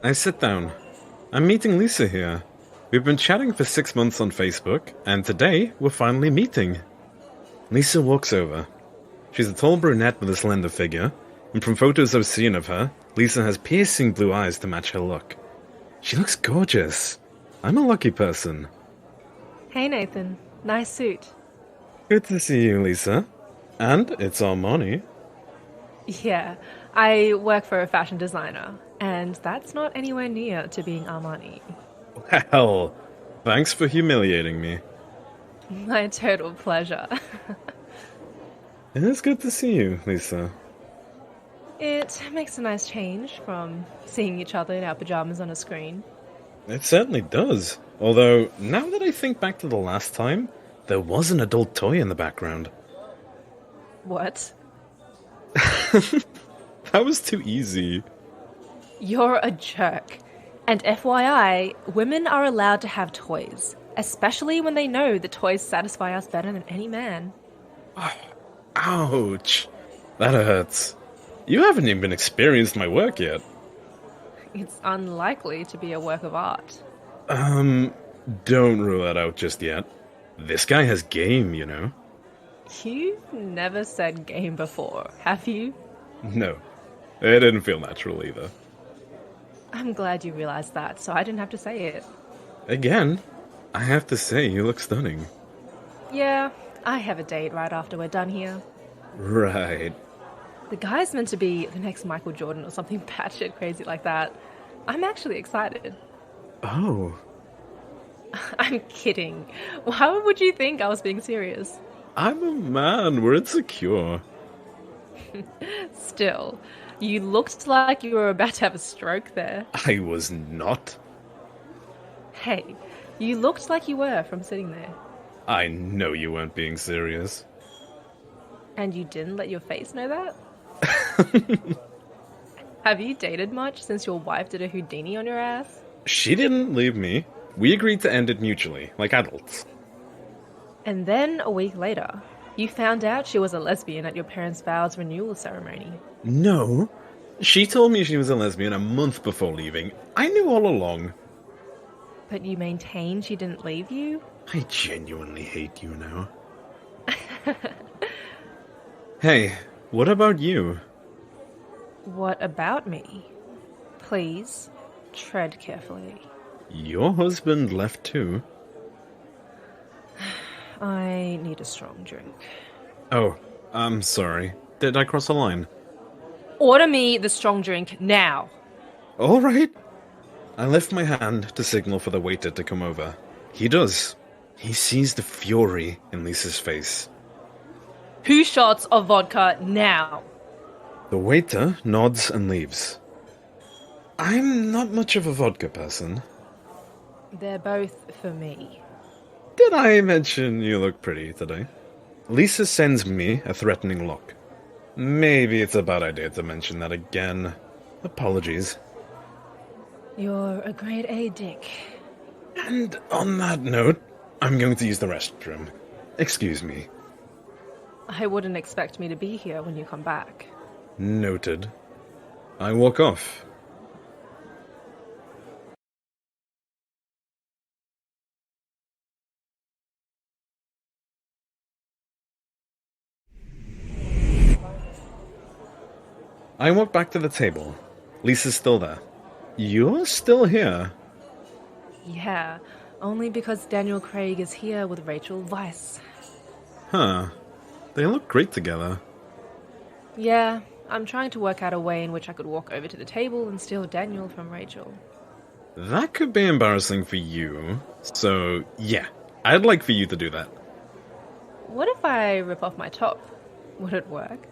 I sit down. I'm meeting Lisa here. We've been chatting for 6 months on Facebook, and today we're finally meeting. Lisa walks over. She's a tall brunette with a slender figure, and from photos I've seen of her, Lisa has piercing blue eyes to match her look. She looks gorgeous. I'm a lucky person. Hey Nathan, nice suit. Good to see you, Lisa. And it's Armani. Yeah, I work for a fashion designer, and that's not anywhere near to being Armani. Well, thanks for humiliating me. My total pleasure. It is good to see you, Lisa. It makes a nice change from seeing each other in our pajamas on a screen. It certainly does. Although, now that I think back to the last time, there was an adult toy in the background. What? That was too easy. You're a jerk. And FYI, women are allowed to have toys, especially when they know the toys satisfy us better than any man. Ouch. That hurts. You haven't even experienced my work yet. It's unlikely to be a work of art. Don't rule that out just yet. This guy has game, you know? You've never said game before, have you? No, it didn't feel natural either. I'm glad you realized that, so I didn't have to say it. Again, I have to say you look stunning. Yeah, I have a date right after we're done here. Right. The guy's meant to be the next Michael Jordan or something batshit crazy like that. I'm actually excited. Oh, I'm kidding. Why would you think I was being serious? I'm a man. We're insecure. Still, you looked like you were about to have a stroke there. I was not. Hey, you looked like you were from sitting there. I know you weren't being serious. And you didn't let your face know that? Have you dated much since your wife did a Houdini on your ass? She didn't leave me. We agreed to end it mutually, like adults. And then a week later, you found out she was a lesbian at your parents' vows renewal ceremony. No. She told me she was a lesbian a month before leaving. I knew all along. But you maintain she didn't leave you? I genuinely hate you now. Hey, what about you? What about me? Please, tread carefully. Your husband left too. I need a strong drink. Oh, I'm sorry. Did I cross a line? Order me the strong drink now. All right. I lift my hand to signal for the waiter to come over. He does. He sees the fury in Lisa's face. 2 shots of vodka now. The waiter nods and leaves. I'm not much of a vodka person. They're both for me. Did I mention you look pretty today? Lisa sends me a threatening look. Maybe it's a bad idea to mention that again. Apologies. You're a grade A dick. And on that note, I'm going to use the restroom. Excuse me. I wouldn't expect me to be here when you come back. Noted. I walk off. I walk back to the table. Lisa's still there. You're still here? Yeah, only because Daniel Craig is here with Rachel Weisz. Huh. They look great together. Yeah, I'm trying to work out a way in which I could walk over to the table and steal Daniel from Rachel. That could be embarrassing for you. So, yeah, I'd like for you to do that. What if I rip off my top? Would it work?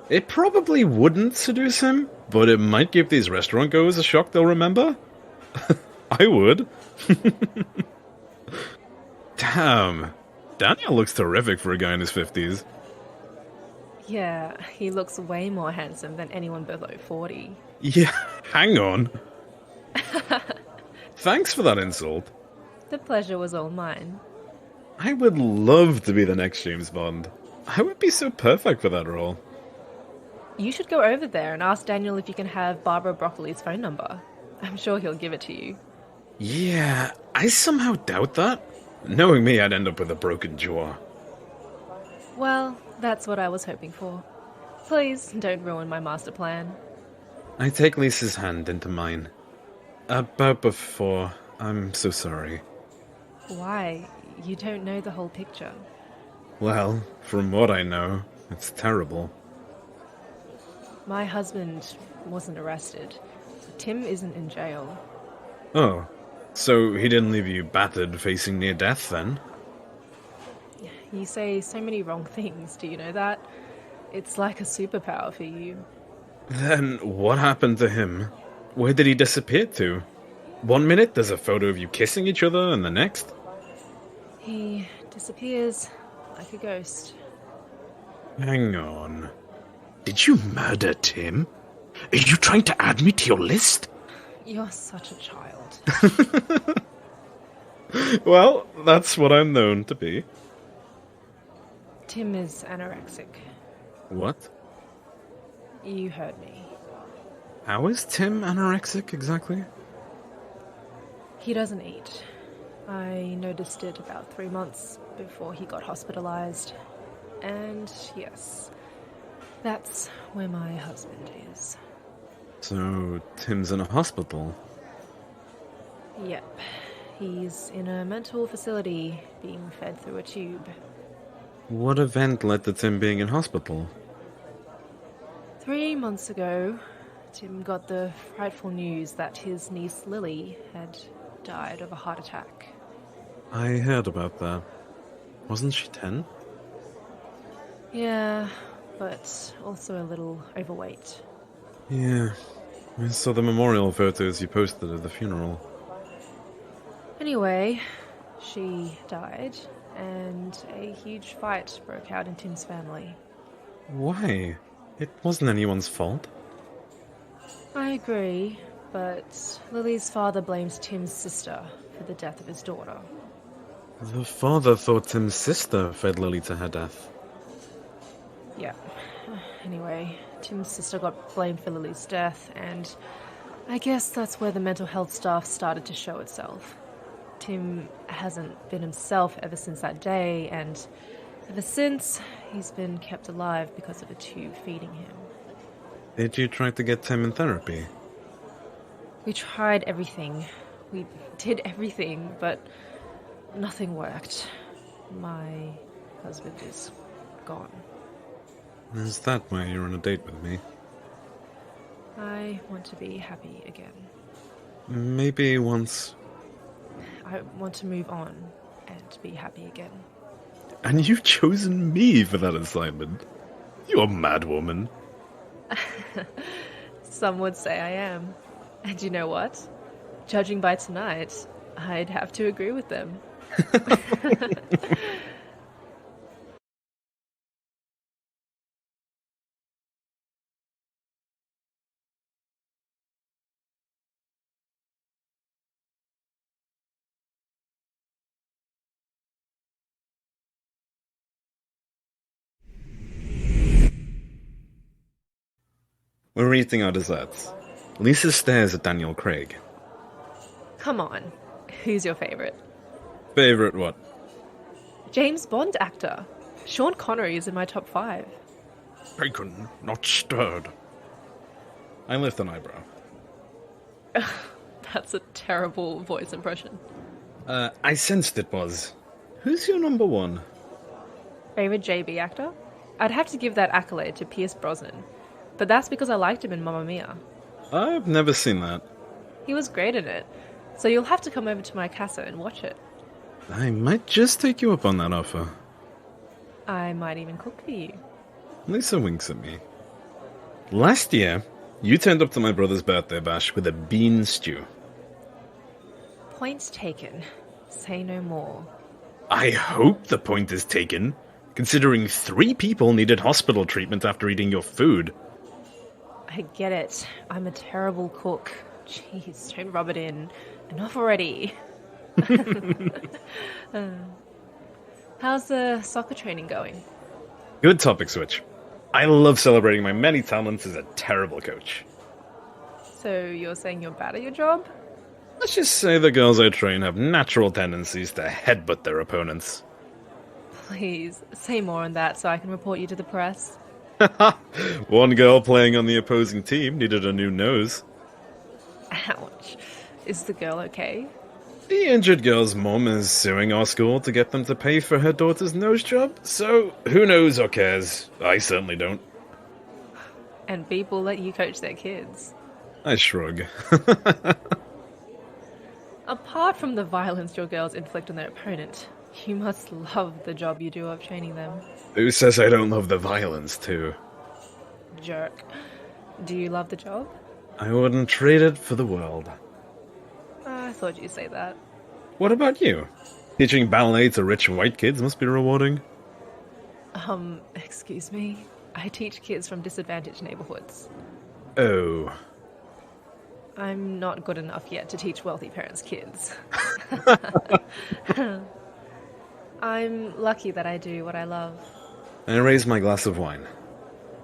It probably wouldn't seduce him, but it might give these restaurant goers a shock they'll remember. I would. Damn. Daniel looks terrific for a guy in his 50s. Yeah, he looks way more handsome than anyone below 40. Yeah, hang on. Thanks for that insult. The pleasure was all mine. I would love to be the next James Bond. I would be so perfect for that role. You should go over there and ask Daniel if you can have Barbara Broccoli's phone number. I'm sure he'll give it to you. Yeah, I somehow doubt that. Knowing me, I'd end up with a broken jaw. Well, that's what I was hoping for. Please don't ruin my master plan. I take Lisa's hand into mine. About before, I'm so sorry. Why? You don't know the whole picture. Well, from what I know, it's terrible. My husband wasn't arrested. Tim isn't in jail. Oh, so he didn't leave you battered facing near death then? You say so many wrong things, do you know that? It's like a superpower for you. Then what happened to him? Where did he disappear to? 1 minute there's a photo of you kissing each other, and the next? He disappears like a ghost. Hang on. Did you murder Tim? Are you trying to add me to your list? You're such a child. Well, that's what I'm known to be. Tim is anorexic. What? You heard me. How is Tim anorexic exactly? He doesn't eat. I noticed it about 3 months before he got hospitalized. And yes, that's where my husband is. So, Tim's in a hospital? Yep. He's in a mental facility being fed through a tube. What event led to Tim being in hospital? 3 months ago, Tim got the frightful news that his niece Lily had died of a heart attack. I heard about that. Wasn't she 10? Yeah, but also a little overweight. Yeah. I saw the memorial photos you posted at the funeral. Anyway, she died, and a huge fight broke out in Tim's family. Why? It wasn't anyone's fault. I agree, but Lily's father blames Tim's sister for the death of his daughter. The father thought Tim's sister fed Lily to her death. Yeah. Anyway, Tim's sister got blamed for Lily's death, and I guess that's where the mental health stuff started to show itself. Tim hasn't been himself ever since that day, and ever since, he's been kept alive because of a tube feeding him. Did you try to get Tim in therapy? We tried everything. We did everything, but nothing worked. My husband is gone. Is that why you're on a date with me? I want to be happy again. Maybe once. I want to move on and be happy again. And you've chosen me for that assignment? You're a mad woman. Some would say I am. And you know what? Judging by tonight, I'd have to agree with them. We're eating our desserts. Lisa stares at Daniel Craig. Come on. Who's your favorite? Favorite what? James Bond actor. Sean Connery is in my top 5. Bacon, not stirred. I lift an eyebrow. That's a terrible voice impression. I sensed it was. Who's your number one? Favorite JB actor? I'd have to give that accolade to Pierce Brosnan. But that's because I liked him in Mamma Mia. I've never seen that. He was great in it. So you'll have to come over to my casa and watch it. I might just take you up on that offer. I might even cook for you. Lisa winks at me. Last year, you turned up to my brother's birthday bash with a bean stew. Point taken. Say no more. I hope the point is taken, considering 3 people needed hospital treatment after eating your food. I get it. I'm a terrible cook. Jeez, don't rub it in. Enough already. How's the soccer training going? Good topic switch. I love celebrating my many talents as a terrible coach. So you're saying you're bad at your job? Let's just say the girls I train have natural tendencies to headbutt their opponents. Please, say more on that so I can report you to the press. One girl playing on the opposing team needed a new nose. Ouch. Is the girl okay? The injured girl's mom is suing our school to get them to pay for her daughter's nose job, so who knows or cares? I certainly don't. And people let you coach their kids. I shrug. Apart from the violence your girls inflict on their opponent, you must love the job you do of training them. Who says I don't love the violence, too? Jerk. Do you love the job? I wouldn't trade it for the world. I thought you'd say that. What about you? Teaching ballet to rich white kids must be rewarding. Excuse me? I teach kids from disadvantaged neighborhoods. Oh. I'm not good enough yet to teach wealthy parents' kids. I'm lucky that I do what I love. I raise my glass of wine.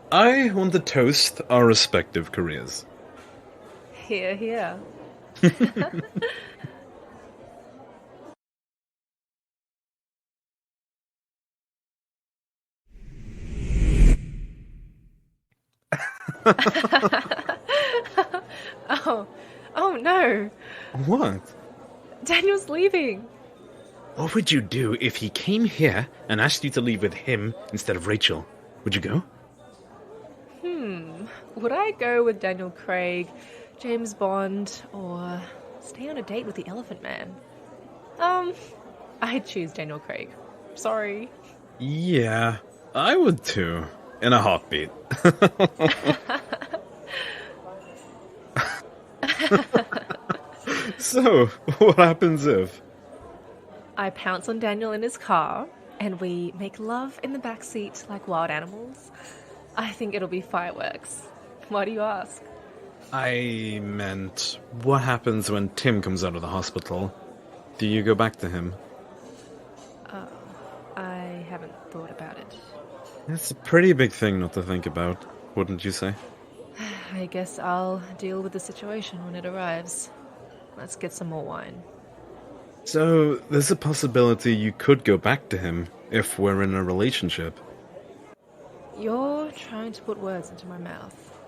I want to toast our respective careers. Hear, hear. Oh no! What? Daniel's leaving! What would you do if he came here and asked you to leave with him instead of Rachel? Would you go? Would I go with Daniel Craig, James Bond, or stay on a date with the Elephant Man? I'd choose Daniel Craig. Sorry. Yeah, I would too. In a heartbeat. So, what happens if? I pounce on Daniel in his car, and we make love in the backseat like wild animals. I think it'll be fireworks. Why do you ask? I meant, what happens when Tim comes out of the hospital? Do you go back to him? I haven't thought about it. It's a pretty big thing not to think about, wouldn't you say? I guess I'll deal with the situation when it arrives. Let's get some more wine. So, there's a possibility you could go back to him if we're in a relationship. You're trying to put words into my mouth.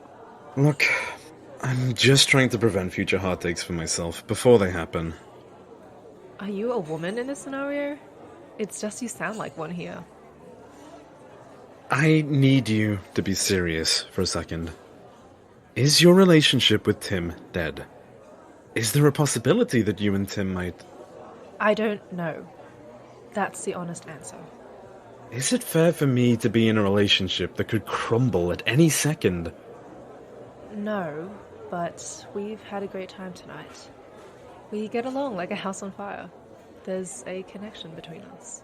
Look, I'm just trying to prevent future heartaches for myself before they happen. Are you a woman in this scenario? It's just you sound like one here. I need you to be serious for a second. Is your relationship with Tim dead? Is there a possibility that you and Tim might... I don't know. That's the honest answer. Is it fair for me to be in a relationship that could crumble at any second? No, but we've had a great time tonight. We get along like a house on fire. There's a connection between us.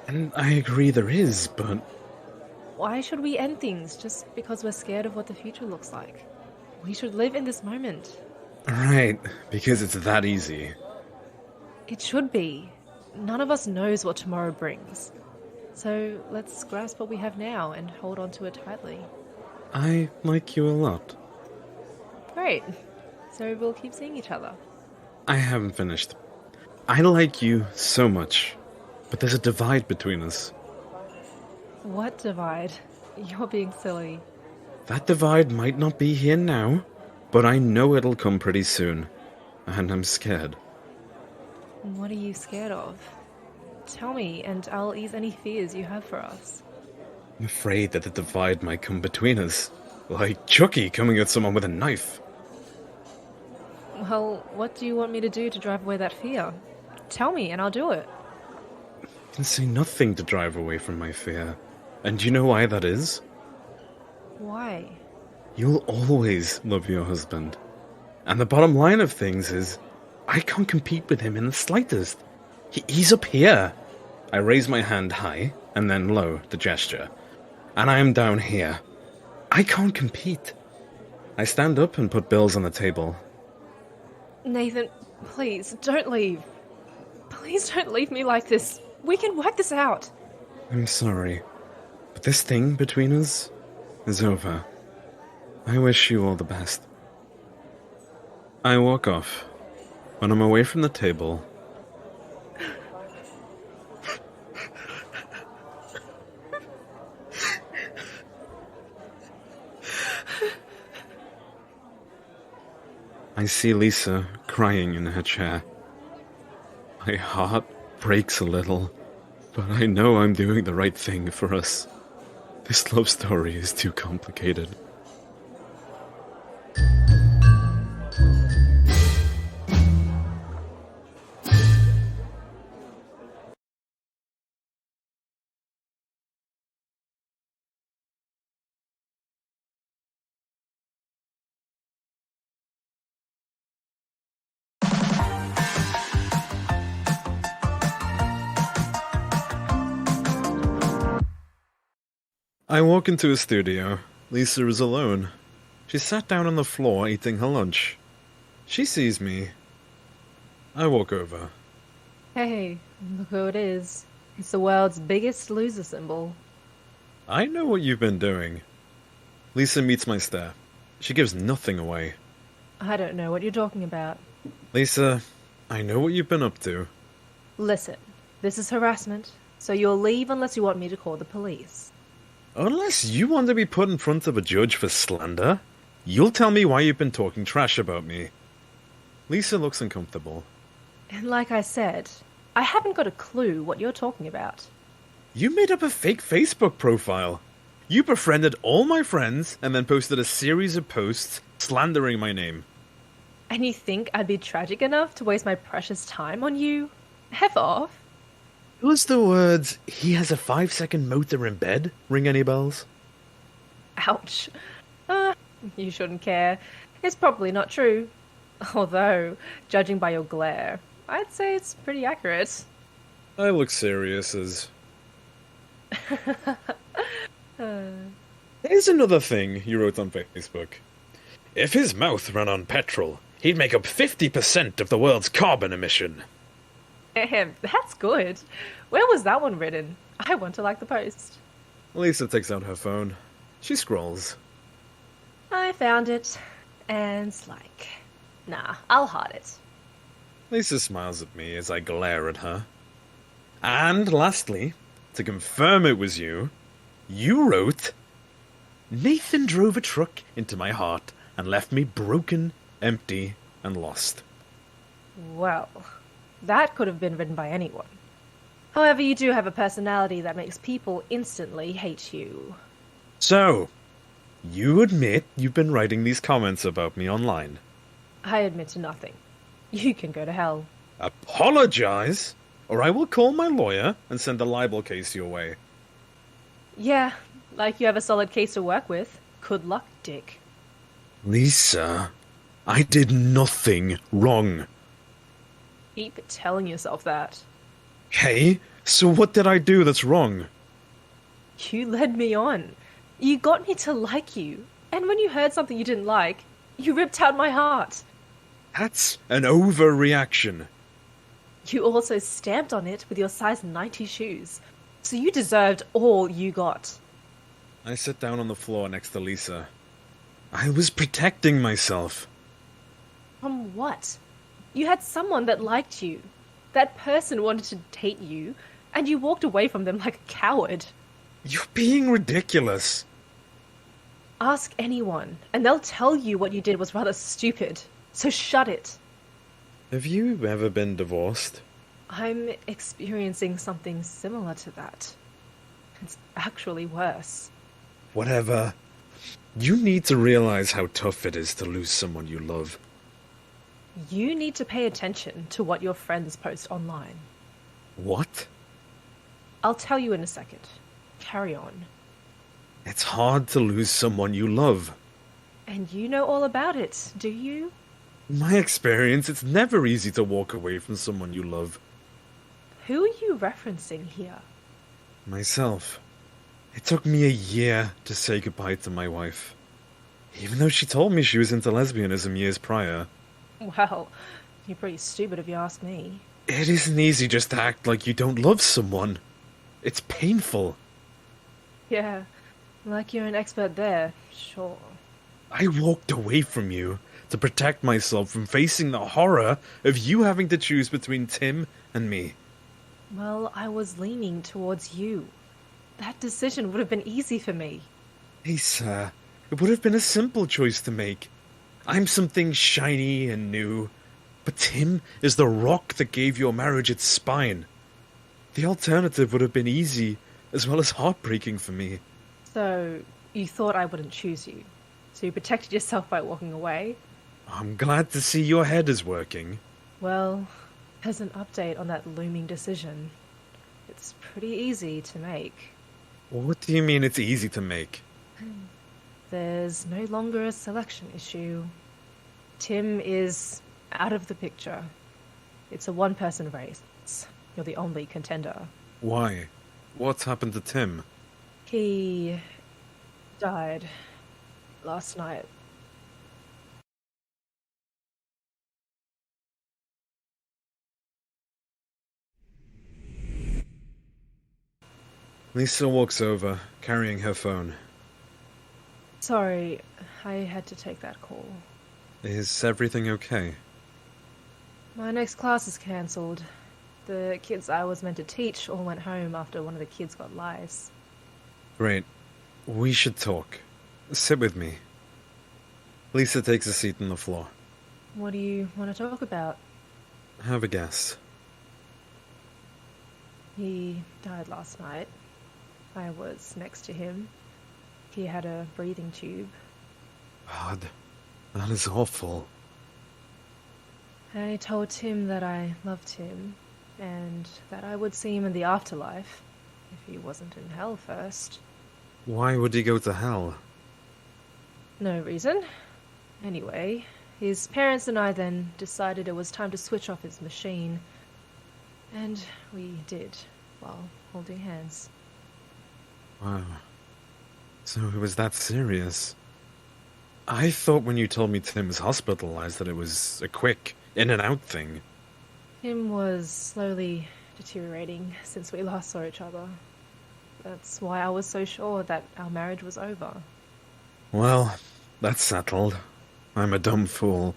And I agree there is, but... Why should we end things just because we're scared of what the future looks like? We should live in this moment. Right, because it's that easy. It should be. None of us knows what tomorrow brings. So let's grasp what we have now and hold on to it tightly. I like you a lot. Great. So we'll keep seeing each other. I haven't finished. I like you so much, but there's a divide between us. What divide? You're being silly. That divide might not be here now, but I know it'll come pretty soon, and I'm scared. What are you scared of? Tell me, and I'll ease any fears you have for us. I'm afraid that the divide might come between us, like Chucky coming at someone with a knife. Well, what do you want me to do to drive away that fear? Tell me, and I'll do it. I can say nothing to drive away from my fear. And do you know why that is? Why? You'll always love your husband. And the bottom line of things is, I can't compete with him in the slightest. He's up here. I raise my hand high, and then low, the gesture. And I am down here. I can't compete. I stand up and put bills on the table. Nathan, please, don't leave. Please don't leave me like this. We can work this out. I'm sorry, but this thing between us is over. I wish you all the best. I walk off. When I'm away from the table, I see Lisa crying in her chair. My heart breaks a little, but I know I'm doing the right thing for us. This love story is too complicated. I walk into a studio. Lisa is alone. She sat down on the floor eating her lunch. She sees me. I walk over. Hey, look who it is. It's the world's biggest loser symbol. I know what you've been doing. Lisa meets my stare. She gives nothing away. I don't know what you're talking about. Lisa, I know what you've been up to. Listen, this is harassment, so you'll leave unless you want me to call the police. Unless you want to be put in front of a judge for slander, you'll tell me why you've been talking trash about me. Lisa looks uncomfortable. And like I said, I haven't got a clue what you're talking about. You made up a fake Facebook profile. You befriended all my friends and then posted a series of posts slandering my name. And you think I'd be tragic enough to waste my precious time on you? F off. Does the words, "he has a 5-second motor in bed," ring any bells? Ouch. You shouldn't care. It's probably not true. Although, judging by your glare, I'd say it's pretty accurate. I look serious as... Here's another thing you wrote on Facebook. If his mouth ran on petrol, he'd make up 50% of the world's carbon emission. That's good. Where was that one written? I want to like the post. Lisa takes out her phone. She scrolls. I found it, and it's like, nah, I'll hide it. Lisa smiles at me as I glare at her. And lastly, to confirm it was you, you wrote, "Nathan drove a truck into my heart and left me broken, empty, and lost." Well, that could have been written by anyone. However, you do have a personality that makes people instantly hate you. So, you admit you've been writing these comments about me online? I admit to nothing. You can go to hell. Apologize, or I will call my lawyer and send a libel case your way. Yeah, like you have a solid case to work with. Good luck, Dick. Lisa, I did nothing wrong. Keep telling yourself that. Hey, so what did I do that's wrong? You led me on. You got me to like you. And when you heard something you didn't like, you ripped out my heart. That's an overreaction. You also stamped on it with your size 90 shoes. So you deserved all you got. I sit down on the floor next to Lisa. I was protecting myself. From what? You had someone that liked you. That person wanted to date you, and you walked away from them like a coward. You're being ridiculous. Ask anyone, and they'll tell you what you did was rather stupid. So shut it. Have you ever been divorced? I'm experiencing something similar to that. It's actually worse. Whatever. You need to realize how tough it is to lose someone you love. You need to pay attention to what your friends post online. What? I'll tell you in a second. Carry on. It's hard to lose someone you love. And you know all about it, do you? In my experience, it's never easy to walk away from someone you love. Who are you referencing here? Myself. It took me a year to say goodbye to my wife. Even though she told me she was into lesbianism years prior. Well, you're pretty stupid if you ask me. It isn't easy just to act like you don't love someone. It's painful. Yeah, like you're an expert there, sure. I walked away from you to protect myself from facing the horror of you having to choose between Tim and me. Well, I was leaning towards you. That decision would have been easy for me. Hey, sir, it would have been a simple choice to make. I'm something shiny and new, but Tim is the rock that gave your marriage its spine. The alternative would have been easy, as well as heartbreaking for me. So, you thought I wouldn't choose you. So you protected yourself by walking away? I'm glad to see your head is working. Well, as an update on that looming decision, it's pretty easy to make. What do you mean it's easy to make? There's no longer a selection issue. Tim is out of the picture. It's a one-person race. You're the only contender. Why? What's happened to Tim? He died last night. Lisa walks over, carrying her phone. Sorry, I had to take that call. Is everything okay? My next class is cancelled. The kids I was meant to teach all went home after one of the kids got lice. Great. We should talk. Sit with me. Lisa takes a seat on the floor. What do you want to talk about? Have a guess. He died last night. I was next to him. He had a breathing tube. God, that is awful. I told Tim that I loved him, and that I would see him in the afterlife, if he wasn't in hell first. Why would he go to hell? No reason. Anyway, his parents and I then decided it was time to switch off his machine. And we did, while holding hands. Wow. So it was that serious. I thought when you told me Tim was hospitalized that it was a quick in-and-out thing. Tim was slowly deteriorating since we last saw each other. That's why I was so sure that our marriage was over. Well, that's settled. I'm a dumb fool.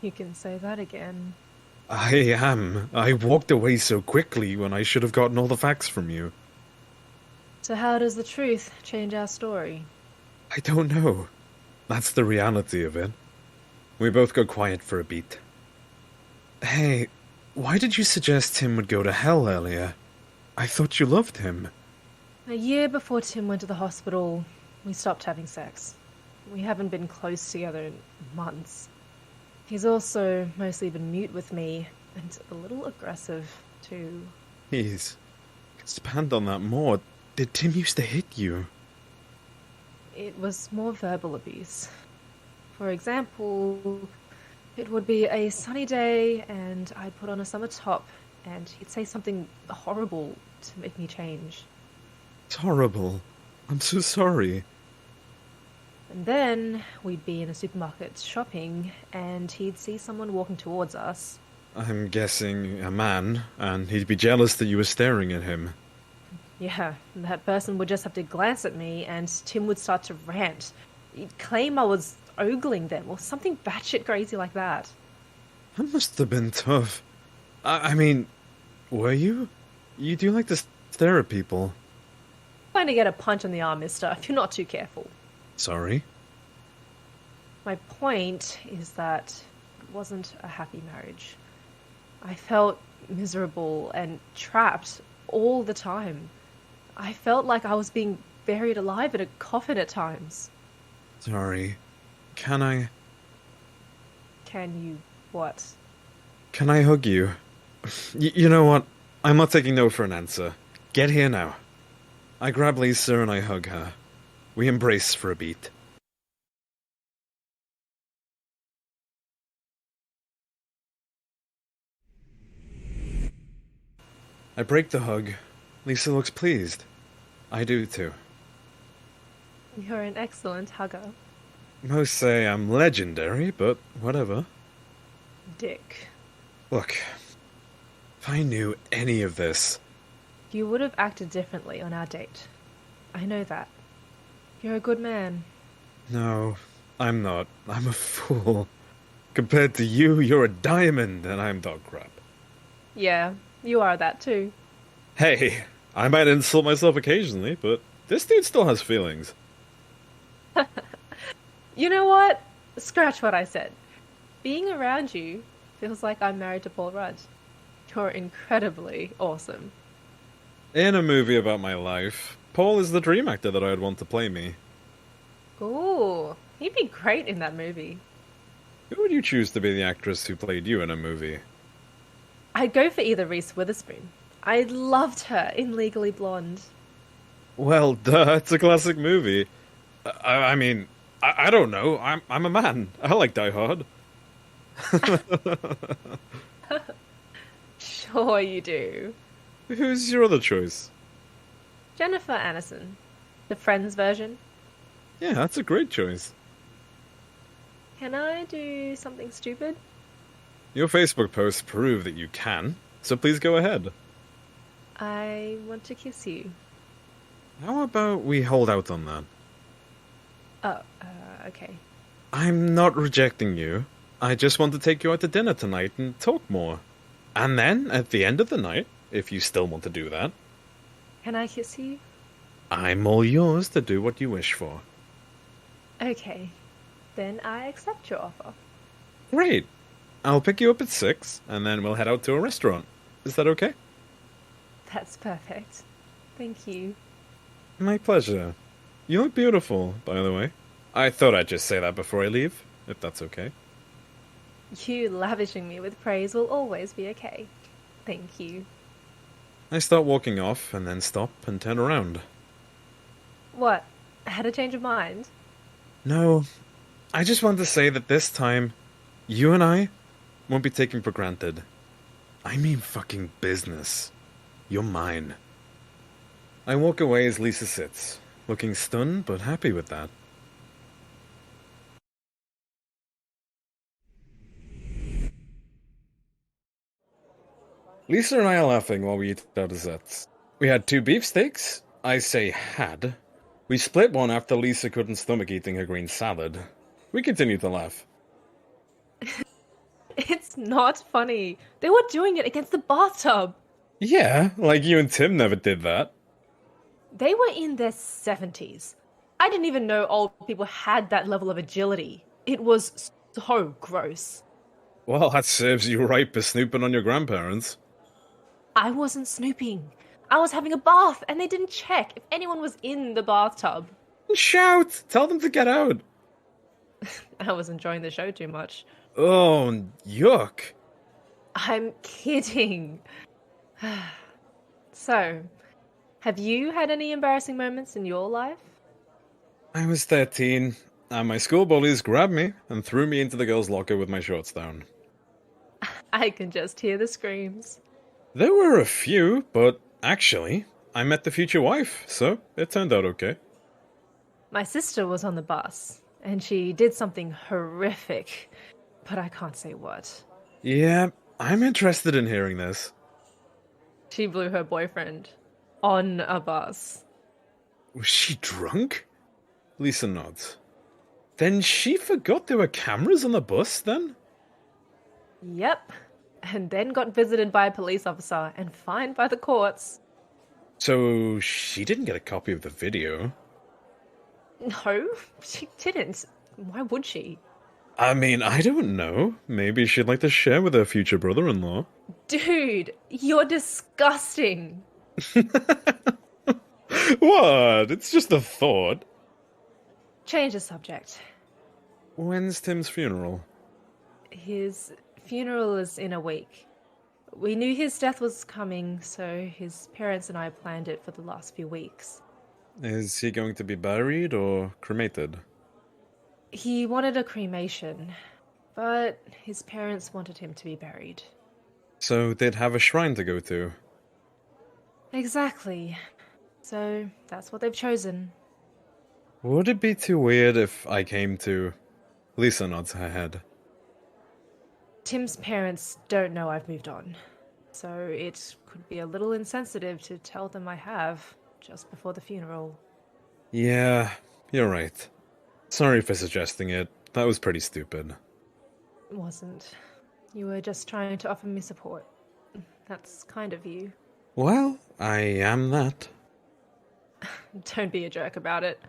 You can say that again. I am. I walked away so quickly when I should have gotten all the facts from you. So how does the truth change our story? I don't know. That's the reality of it. We both got quiet for a beat. Hey, why did you suggest Tim would go to hell earlier? I thought you loved him. A year before Tim went to the hospital, we stopped having sex. We haven't been close together in months. He's also mostly been mute with me, and a little aggressive, too. Please, expand on that more. Did Tim used to hit you? It was more verbal abuse. For example, it would be a sunny day, and I'd put on a summer top, and he'd say something horrible to make me change. It's horrible. I'm so sorry. And then we'd be in a supermarket shopping, and he'd see someone walking towards us. I'm guessing a man, and he'd be jealous that you were staring at him. Yeah, that person would just have to glance at me, and Tim would start to rant. He'd claim I was ogling them, or something batshit crazy like that. That must have been tough. I mean, were you? You do like to stare at people. Going to get a punch in the arm, mister, if you're not too careful. Sorry? My point is that it wasn't a happy marriage. I felt miserable and trapped all the time. I felt like I was being buried alive in a coffin at times. Sorry. Can I... Can you what? Can I hug you? You know what? I'm not taking no for an answer. Get here now. I grab Lisa and I hug her. We embrace for a beat. I break the hug. Lisa looks pleased. I do too. You're an excellent hugger. Most say I'm legendary, but whatever. Dick. Look, if I knew any of this... You would have acted differently on our date. I know that. You're a good man. No, I'm not. I'm a fool. Compared to you, you're a diamond, and I'm dog crap. Yeah, you are that too. Hey, I might insult myself occasionally, but this dude still has feelings. You know what? Scratch what I said. Being around you feels like I'm married to Paul Rudd. You're incredibly awesome. In a movie about my life, Paul is the dream actor that I'd want to play me. Ooh, he'd be great in that movie. Who would you choose to be the actress who played you in a movie? I'd go for either Reese Witherspoon. I loved her in Legally Blonde. Well, duh, it's a classic movie. I don't know. I'm a man. I like Die Hard. Sure you do. Who's your other choice? Jennifer Aniston. The Friends version. Yeah, that's a great choice. Can I do something stupid? Your Facebook posts prove that you can, so please go ahead. I want to kiss you. How about we hold out on that? Oh, okay. I'm not rejecting you. I just want to take you out to dinner tonight and talk more. And then, at the end of the night, if you still want to do that, Can I kiss you? I'm all yours to do what you wish for. Okay. Then I accept your offer. Great. I'll pick you up at 6, and then we'll head out to a restaurant. Is that okay? That's perfect. Thank you. My pleasure. You look beautiful, by the way. I thought I'd just say that before I leave, if that's okay. You lavishing me with praise will always be okay. Thank you. I start walking off, and then stop and turn around. What? Had a change of mind? No, I just want to say that this time, you and I won't be taken for granted. I mean fucking business. You're mine. I walk away as Lisa sits, looking stunned but happy with that. Lisa and I are laughing while we eat our desserts. We had 2 beefsteaks. I say had. We split one after Lisa couldn't stomach eating her green salad. We continue to laugh. It's not funny. They were doing it against the bathtub. Yeah, like you and Tim never did that. They were in their 70s. I didn't even know old people had that level of agility. It was so gross. Well, that serves you right for snooping on your grandparents. I wasn't snooping. I was having a bath and they didn't check if anyone was in the bathtub. Shout! Tell them to get out! I was enjoying the show too much. Oh, yuck. I'm kidding. So, have you had any embarrassing moments in your life? I was 13, and my school bullies grabbed me and threw me into the girls' locker with my shorts down. I can just hear the screams. There were a few, but actually, I met the future wife, so it turned out okay. My sister was on the bus, and she did something horrific, but I can't say what. Yeah, I'm interested in hearing this. She blew her boyfriend on a bus. Was she drunk? Lisa nods. Then she forgot there were cameras on the bus, then? Yep. And then got visited by a police officer and fined by the courts. So she didn't get a copy of the video. No, she didn't. Why would she? I mean, I don't know. Maybe she'd like to share with her future brother-in-law. Dude, you're disgusting. What? It's just a thought. Change the subject. When's Tim's funeral? His funeral is in a week. We knew his death was coming, so his parents and I planned it for the last few weeks. Is he going to be buried or cremated? He wanted a cremation, but his parents wanted him to be buried. So they'd have a shrine to go to. Exactly. So that's what they've chosen. Would it be too weird if I came to... Lisa nods her head. Tim's parents don't know I've moved on, so it could be a little insensitive to tell them I have just before the funeral. Yeah, you're right. Sorry for suggesting it. That was pretty stupid. It wasn't. You were just trying to offer me support. That's kind of you. Well, I am that. Don't be a jerk about it.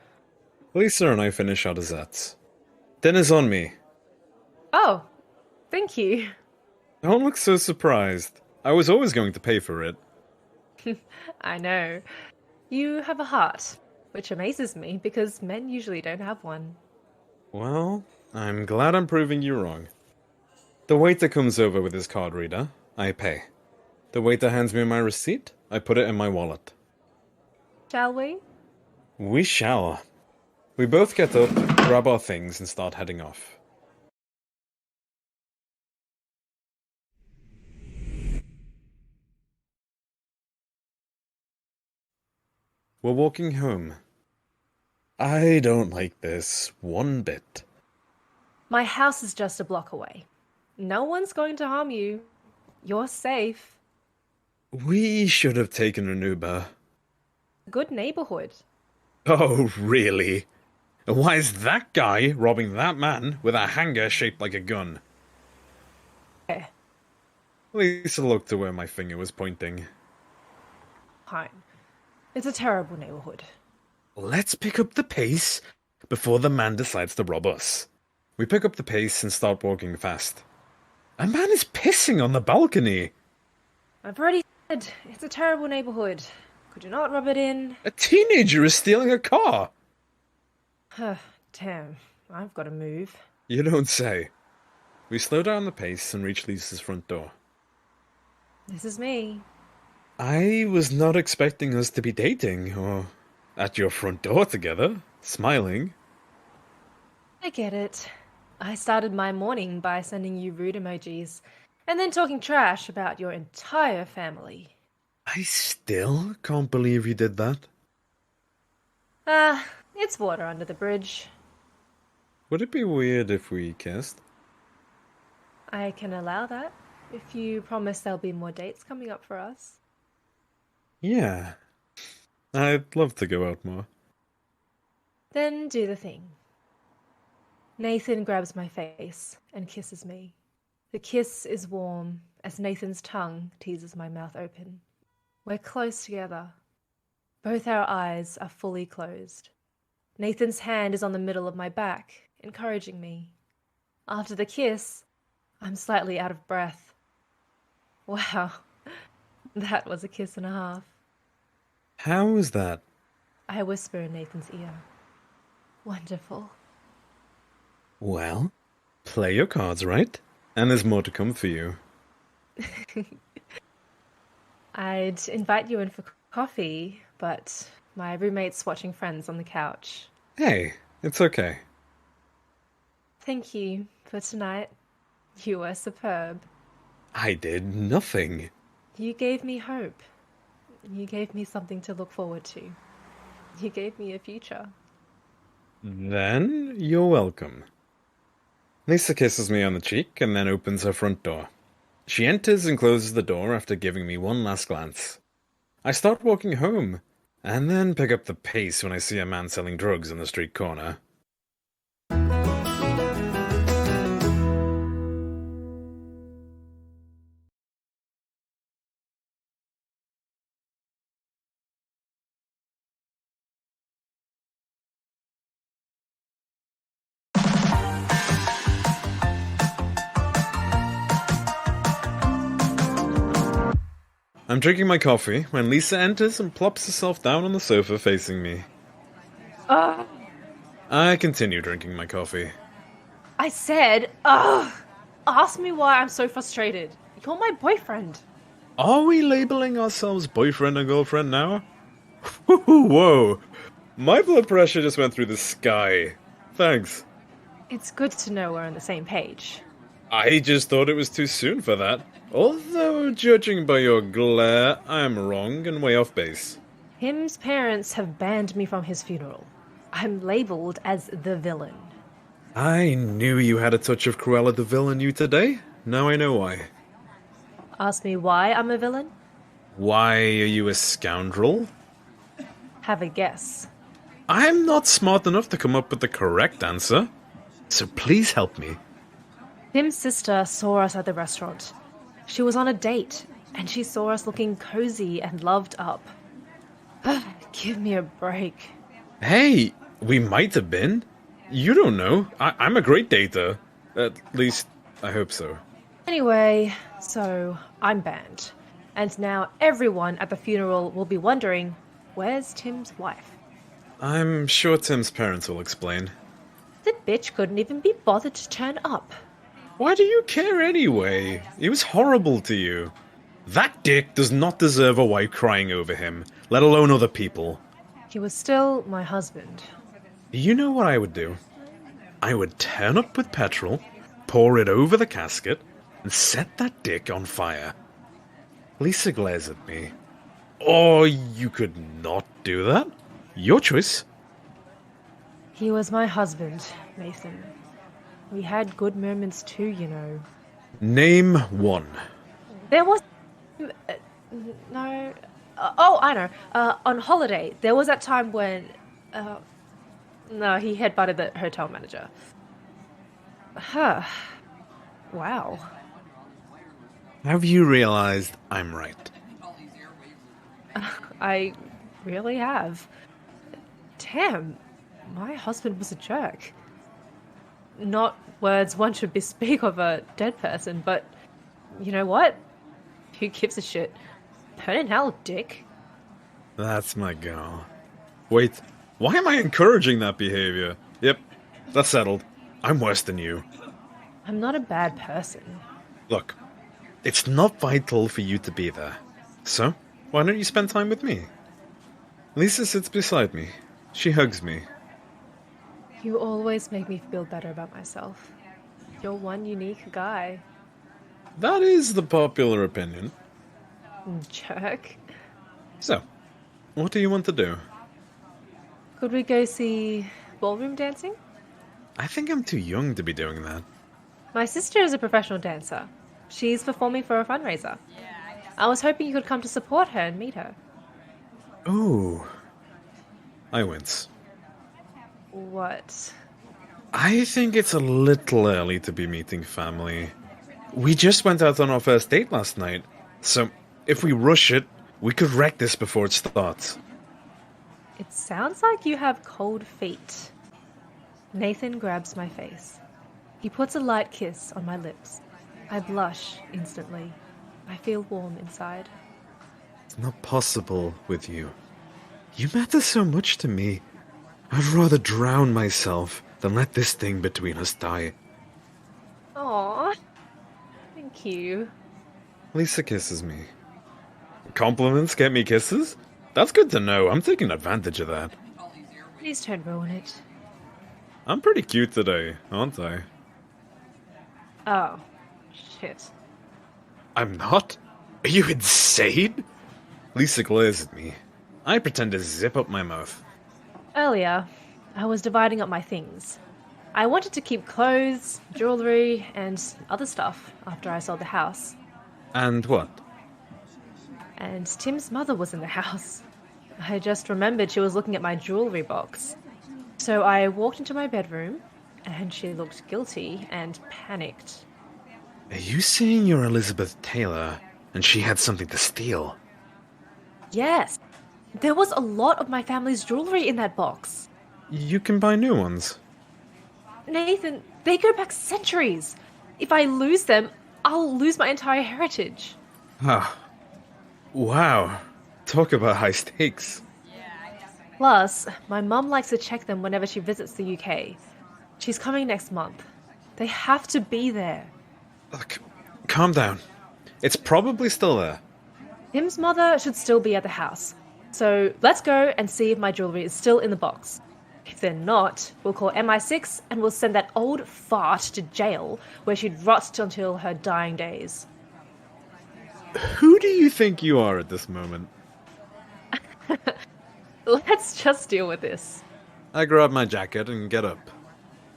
Lisa and I finish our desserts. Dinner's on me. Oh, thank you. Don't look so surprised. I was always going to pay for it. I know. You have a heart, which amazes me because men usually don't have one. Well, I'm glad I'm proving you wrong. The waiter comes over with his card reader. I pay. The waiter hands me my receipt. I put it in my wallet. Shall we? We shall. We both get up, grab our things, and start heading off. We're walking home. I don't like this one bit. My house is just a block away. No one's going to harm you. You're safe. We should have taken an Uber. Good neighborhood. Oh, really? Why is that guy robbing that man with a hanger shaped like a gun? Eh, Lisa looked to where my finger was pointing. fine. It's a terrible neighborhood. Let's pick up the pace before the man decides to rob us. We pick up the pace and start walking fast. A man is pissing on the balcony. I've already said it's a terrible neighborhood. Could you not rub it in? A teenager is stealing a car. Damn, I've got to move. You don't say. We slow down the pace and reach Lisa's front door. This is me. I was not expecting us to be dating or at your front door together, smiling. I get it. I started my morning by sending you rude emojis and then talking trash about your entire family. I still can't believe you did that. It's water under the bridge. Would it be weird if we kissed? I can allow that if you promise there'll be more dates coming up for us. Yeah. I'd love to go out more. Then do the thing. Nathan grabs my face and kisses me. The kiss is warm as Nathan's tongue teases my mouth open. We're close together. Both our eyes are fully closed. Nathan's hand is on the middle of my back, encouraging me. After the kiss, I'm slightly out of breath. Wow, that was a kiss and a half. How was that? I whisper in Nathan's ear. Wonderful. Well, play your cards right, and there's more to come for you. I'd invite you in for coffee, but my roommate's watching Friends on the couch. Hey, it's okay. Thank you for tonight. You were superb. I did nothing. You gave me hope. You gave me something to look forward to. You gave me a future. Then you're welcome. Lisa kisses me on the cheek and then opens her front door. She enters and closes the door after giving me one last glance. I start walking home, and then pick up the pace when I see a man selling drugs on the street corner. I'm drinking my coffee when Lisa enters and plops herself down on the sofa facing me. Ugh! I continue drinking my coffee. I said, ugh! Ask me why I'm so frustrated. You're my boyfriend. Are we labeling ourselves boyfriend and girlfriend now? Whoa! My blood pressure just went through the sky. Thanks. It's good to know we're on the same page. I just thought it was too soon for that. Although, judging by your glare, I am wrong and way off base. Him's parents have banned me from his funeral. I'm labeled as the villain. I knew you had a touch of Cruella de Vil in you today. Now I know why. Ask me why I'm a villain? Why are you a scoundrel? Have a guess. I'm not smart enough to come up with the correct answer, so please help me. Tim's sister saw us at the restaurant. She was on a date, and she saw us looking cozy and loved up. Give me a break. Hey, we might have been. You don't know. I'm a great dater. At least, I hope so. Anyway, so I'm banned. And now everyone at the funeral will be wondering, where's Tim's wife? I'm sure Tim's parents will explain. The bitch couldn't even be bothered to turn up. Why do you care anyway? He was horrible to you. That dick does not deserve a wife crying over him, let alone other people. He was still my husband. You know what I would do? I would turn up with petrol, pour it over the casket, and set that dick on fire. Lisa glares at me. Oh, you could not do that? Your choice. He was my husband, Nathan. We had good moments too, you know. Name one. There was... no... oh, I know. On holiday, there was that time when... no, he headbutted the hotel manager. Huh. Wow. Have you realized I'm right? I really have. Damn, my husband was a jerk. Not words one should bespeak of a dead person, but you know what? Who gives a shit? Burn in hell, dick. That's my girl. Wait, why am I encouraging that behavior? Yep, that's settled. I'm worse than you. I'm not a bad person. Look, it's not vital for you to be there. So, why don't you spend time with me? Lisa sits beside me. She hugs me. You always make me feel better about myself. You're one unique guy. That is the popular opinion. Jerk. So, what do you want to do? Could we go see ballroom dancing? I think I'm too young to be doing that. My sister is a professional dancer. She's performing for a fundraiser. I was hoping you could come to support her and meet her. Ooh. I wince. What? I think it's a little early to be meeting family. We just went out on our first date last night, so if we rush it, we could wreck this before it starts. It sounds like you have cold feet. Nathan grabs my face. He puts a light kiss on my lips. I blush instantly. I feel warm inside. It's not possible with you. You matter so much to me. I'd rather drown myself than let this thing between us die. Aww. Thank you. Lisa kisses me. Compliments get me kisses? That's good to know. I'm taking advantage of that. Please don't ruin it. I'm pretty cute today, aren't I? Oh. Shit. I'm not? Are you insane? Lisa glares at me. I pretend to zip up my mouth. Earlier, I was dividing up my things. I wanted to keep clothes, jewelry, and other stuff after I sold the house. And what? And Tim's mother was in the house. I just remembered she was looking at my jewelry box. So I walked into my bedroom, and she looked guilty and panicked. Are you saying you're Elizabeth Taylor, and she had something to steal? Yes! There was a lot of my family's jewelry in that box. You can buy new ones. Nathan, they go back centuries. If I lose them, I'll lose my entire heritage. Ah. Wow. Talk about high stakes. Plus, my mum likes to check them whenever she visits the UK. She's coming next month. They have to be there. Look, calm down. It's probably still there. Tim's mother should still be at the house. So let's go and see if my jewelry is still in the box. If they're not, we'll call MI6 and we'll send that old fart to jail where she'd rot until her dying days. Who do you think you are at this moment? Let's just deal with this. I grab my jacket and get up.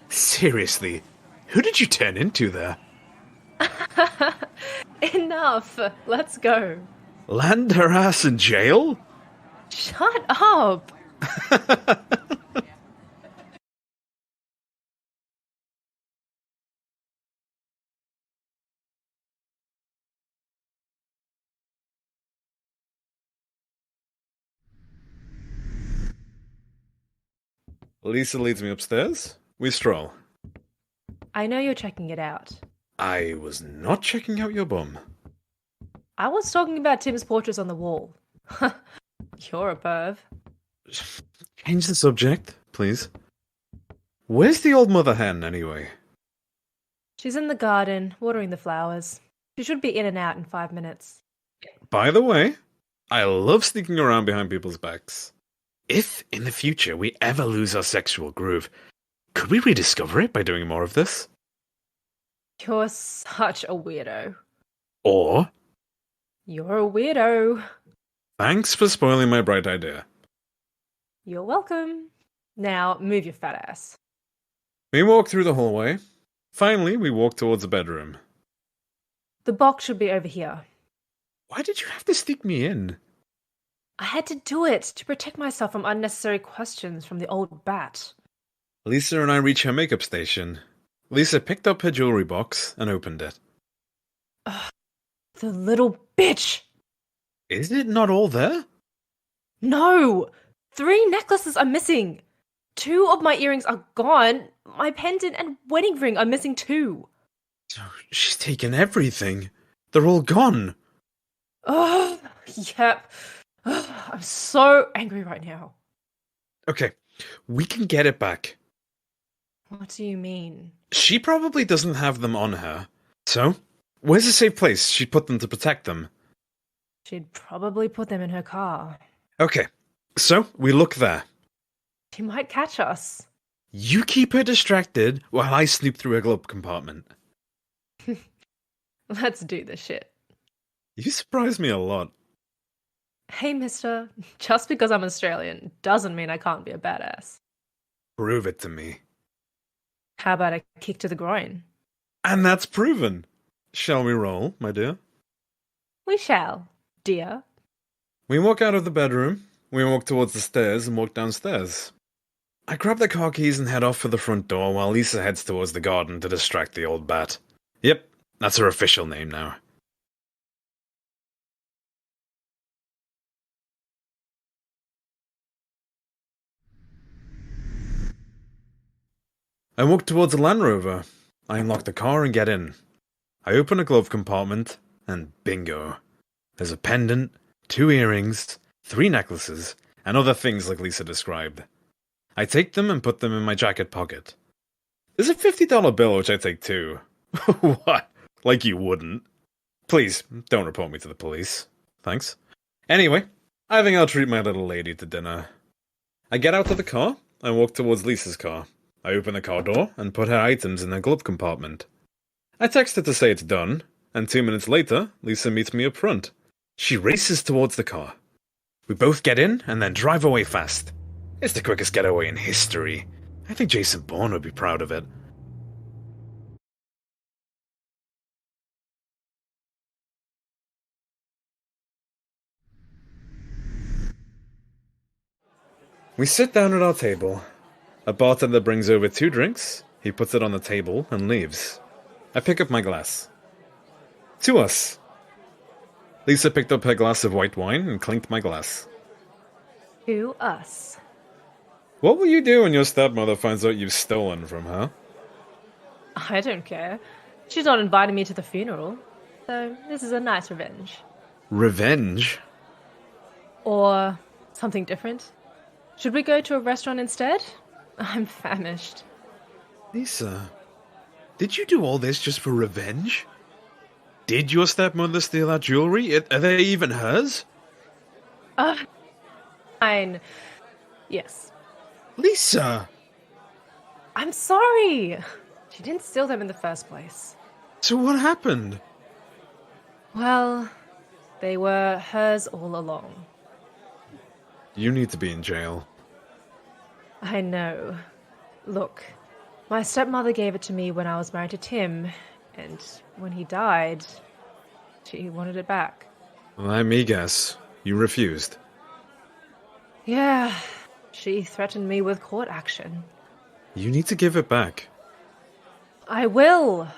Seriously, who did you turn into there? Enough. Let's go. Land her ass in jail? Shut up. Lisa leads me upstairs. We stroll. I know you're checking it out. I was not checking out your bum. I was talking about Tim's portraits on the wall. You're a perv. Change the subject, please. Where's the old mother hen, anyway? She's in the garden, watering the flowers. She should be in and out in 5 minutes. By the way, I love sneaking around behind people's backs. If, in the future, we ever lose our sexual groove, could we rediscover it by doing more of this? You're such a weirdo. Or, You're a weirdo. thanks for spoiling my bright idea. You're welcome. Now, move your fat ass. We walk through the hallway. Finally, we walk towards the bedroom. The box should be over here. Why did you have to sneak me in? I had to do it to protect myself from unnecessary questions from the old bat. Lisa and I reach her makeup station. Lisa picked up her jewelry box and opened it. Ugh, the little bitch! Is it not all there? No! 3 necklaces are missing! 2 of my earrings are gone. My pendant and wedding ring are missing too. So she's taken everything. They're all gone. Oh, yep. Ugh, I'm so angry right now. Okay, we can get it back. What do you mean? She probably doesn't have them on her. So, where's a safe place she'd put them to protect them? She'd probably put them in her car. Okay, so we look there. She might catch us. You keep her distracted while I snoop through her glove compartment. Let's do this shit. You surprise me a lot. Hey, mister, just because I'm Australian doesn't mean I can't be a badass. Prove it to me. How about a kick to the groin? And that's proven. Shall we roll, my dear? We shall, dear. We walk out of the bedroom, we walk towards the stairs and walk downstairs. I grab the car keys and head off for the front door while Lisa heads towards the garden to distract the old bat. Yep, that's her official name now. I walk towards a Land Rover. I unlock the car and get in. I open a glove compartment, and bingo. There's a pendant, 2 earrings, 3 necklaces, and other things like Lisa described. I take them and put them in my jacket pocket. There's a $50 bill which I take too. What? Like you wouldn't. Please, don't report me to the police. Thanks. Anyway, I think I'll treat my little lady to dinner. I get out of the car and walk towards Lisa's car. I open the car door and put her items in the glove compartment. I text her to say it's done, and 2 minutes later, Lisa meets me up front. She races towards the car. We both get in and then drive away fast. It's the quickest getaway in history. I think Jason Bourne would be proud of it. We sit down at our table. A bartender brings over 2 drinks, he puts it on the table and leaves. I pick up my glass. To us. Lisa picked up her glass of white wine and clinked my glass. To us. What will you do when your stepmother finds out you've stolen from her? I don't care. She's not inviting me to the funeral, so this is a nice revenge. Revenge? Or something different. Should we go to a restaurant instead? I'm famished. Lisa, did you do all this just for revenge? Did your stepmother steal that jewelry? Are they even hers? Fine. Yes. Lisa! I'm sorry! She didn't steal them in the first place. So what happened? Well, they were hers all along. You need to be in jail. I know. Look, my stepmother gave it to me when I was married to Tim, and when he died, she wanted it back. Let me guess. You refused. Yeah, She threatened me with court action. You need to give it back. I will.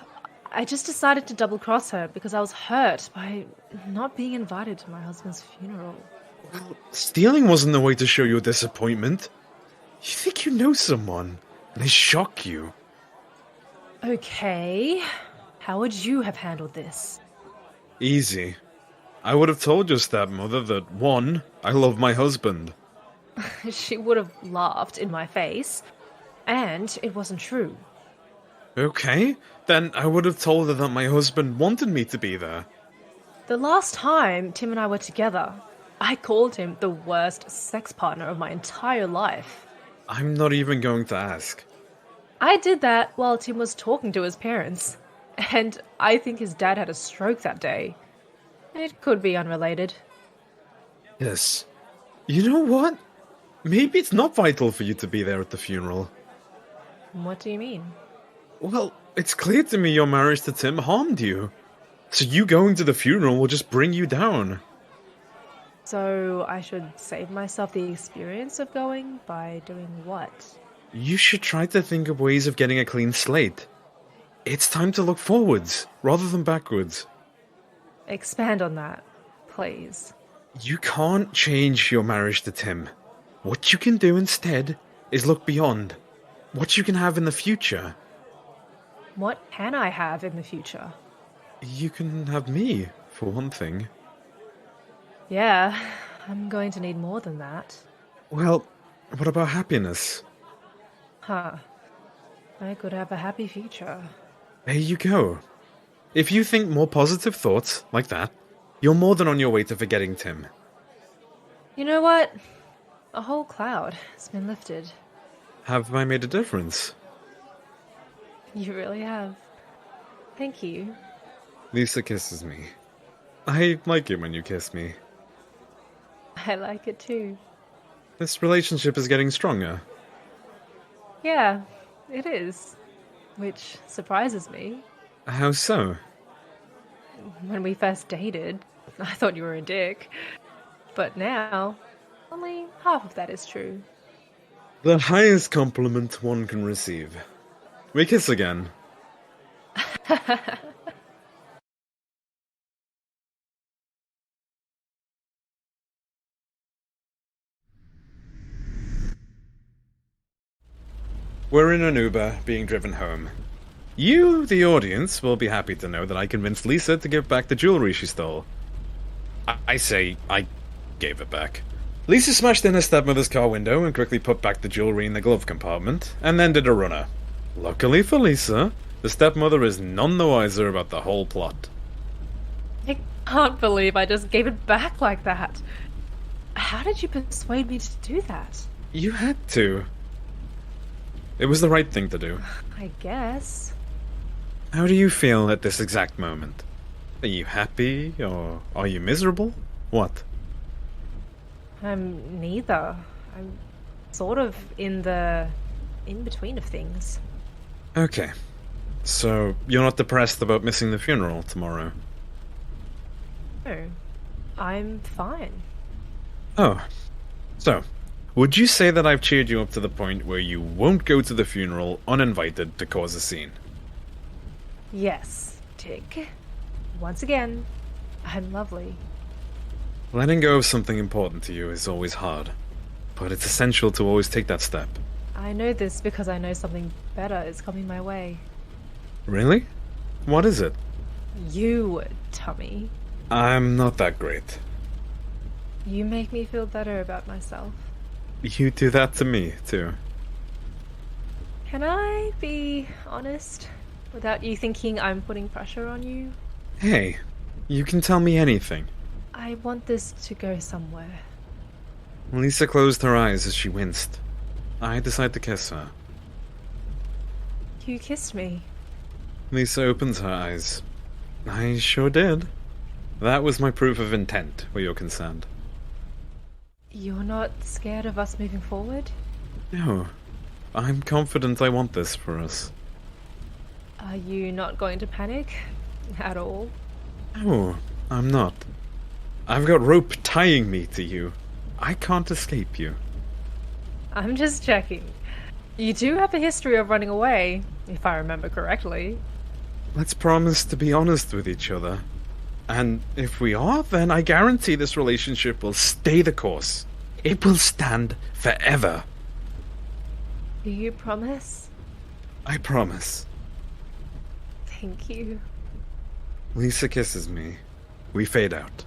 I just decided to double-cross her because I was hurt by not being invited to my husband's funeral. Well, stealing wasn't the way to show your disappointment. You think you know someone, and they shock you. Okay. How would you have handled this? Easy. I would have told your stepmother that, 1, I love my husband. She would have laughed in my face, and it wasn't true. Okay, then I would have told her that my husband wanted me to be there. The last time Tim and I were together, I called him the worst sex partner of my entire life. I'm not even going to ask. I did that while Tim was talking to his parents, and I think his dad had a stroke that day. It could be unrelated. Yes. You know what? Maybe it's not vital for you to be there at the funeral. What do you mean? Well, it's clear to me your marriage to Tim harmed you. So you going to the funeral will just bring you down. So I should save myself the experience of going by doing what? You should try to think of ways of getting a clean slate. It's time to look forwards, rather than backwards. Expand on that, please. You can't change your marriage to Tim. What you can do instead is look beyond. What you can have in the future. What can I have in the future? You can have me, for one thing. Yeah, I'm going to need more than that. Well, what about happiness? Huh. I could have a happy future. There you go. If you think more positive thoughts, like that, you're more than on your way to forgetting Tim. You know what? A whole cloud has been lifted. Have I made a difference? You really have. Thank you. Lisa kisses me. I like it when you kiss me. I like it too. This relationship is getting stronger. Yeah, it is. Which surprises me. How so? When we first dated, I thought you were a dick. But now, only half of that is true. The highest compliment one can receive. We kiss again. We're in an Uber, being driven home. You, the audience, will be happy to know that I convinced Lisa to give back the jewelry she stole. I gave it back. Lisa smashed in her stepmother's car window and quickly put back the jewelry in the glove compartment, and then did a runner. Luckily for Lisa, the stepmother is none the wiser about the whole plot. I can't believe I just gave it back like that. How did you persuade me to do that? You had to. It was the right thing to do. I guess. How do you feel at this exact moment? Are you happy, or are you miserable? What? I'm neither. I'm sort of in between of things. Okay. So, you're not depressed about missing the funeral tomorrow? No, I'm fine. Oh. So, would you say that I've cheered you up to the point where you won't go to the funeral uninvited to cause a scene? Yes, Tick. Once again, I'm lovely. Letting go of something important to you is always hard, but it's essential to always take that step. I know this because I know something better is coming my way. Really? What is it? You, Tummy. I'm not that great. You make me feel better about myself. You do that to me, too. Can I be honest? Without you thinking I'm putting pressure on you? Hey, you can tell me anything. I want this to go somewhere. Lisa closed her eyes as she winced. I decided to kiss her. You kissed me. Lisa opened her eyes. I sure did. That was my proof of intent, where you're concerned. You're not scared of us moving forward? No. I'm confident I want this for us. Are you not going to panic? At all? No, I'm not. I've got rope tying me to you. I can't escape you. I'm just checking. You do have a history of running away, if I remember correctly. Let's promise to be honest with each other. And if we are, then I guarantee this relationship will stay the course. It will stand forever. Do you promise? I promise. Thank you. Lisa kisses me. We fade out.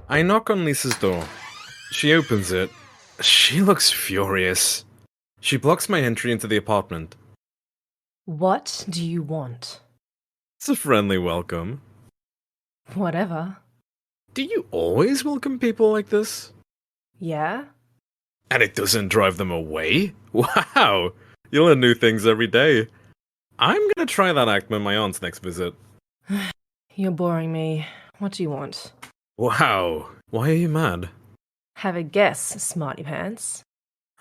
I knock on Lisa's door. She opens it. She looks furious. She blocks my entry into the apartment. What do you want? It's a friendly welcome. Whatever. Do you always welcome people like this? Yeah? And it doesn't drive them away? Wow! You learn new things every day. I'm gonna try that act when my aunt's next visit. You're boring me. What do you want? Wow. Why are you mad? Have a guess, smarty pants.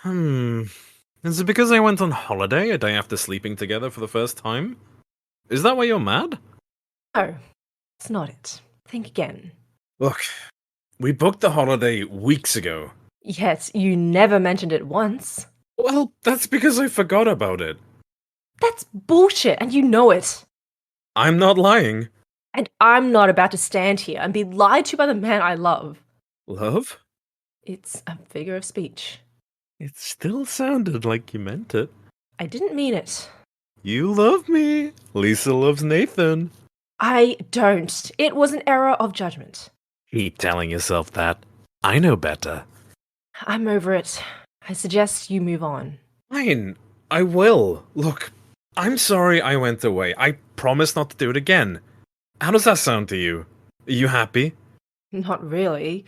Is it because I went on holiday a day after sleeping together for the first time? Is that why you're mad? No, it's not it. Think again. Look, we booked the holiday weeks ago. Yet you never mentioned it once. Well, that's because I forgot about it. That's bullshit, and you know it. I'm not lying. And I'm not about to stand here and be lied to by the man I love. Love? It's a figure of speech. It still sounded like you meant it. I didn't mean it. You love me. Lisa loves Nathan. I don't. It was an error of judgment. Keep telling yourself that. I know better. I'm over it. I suggest you move on. Fine, I will. Look, I'm sorry I went away. I promise not to do it again. How does that sound to you? Are you happy? Not really.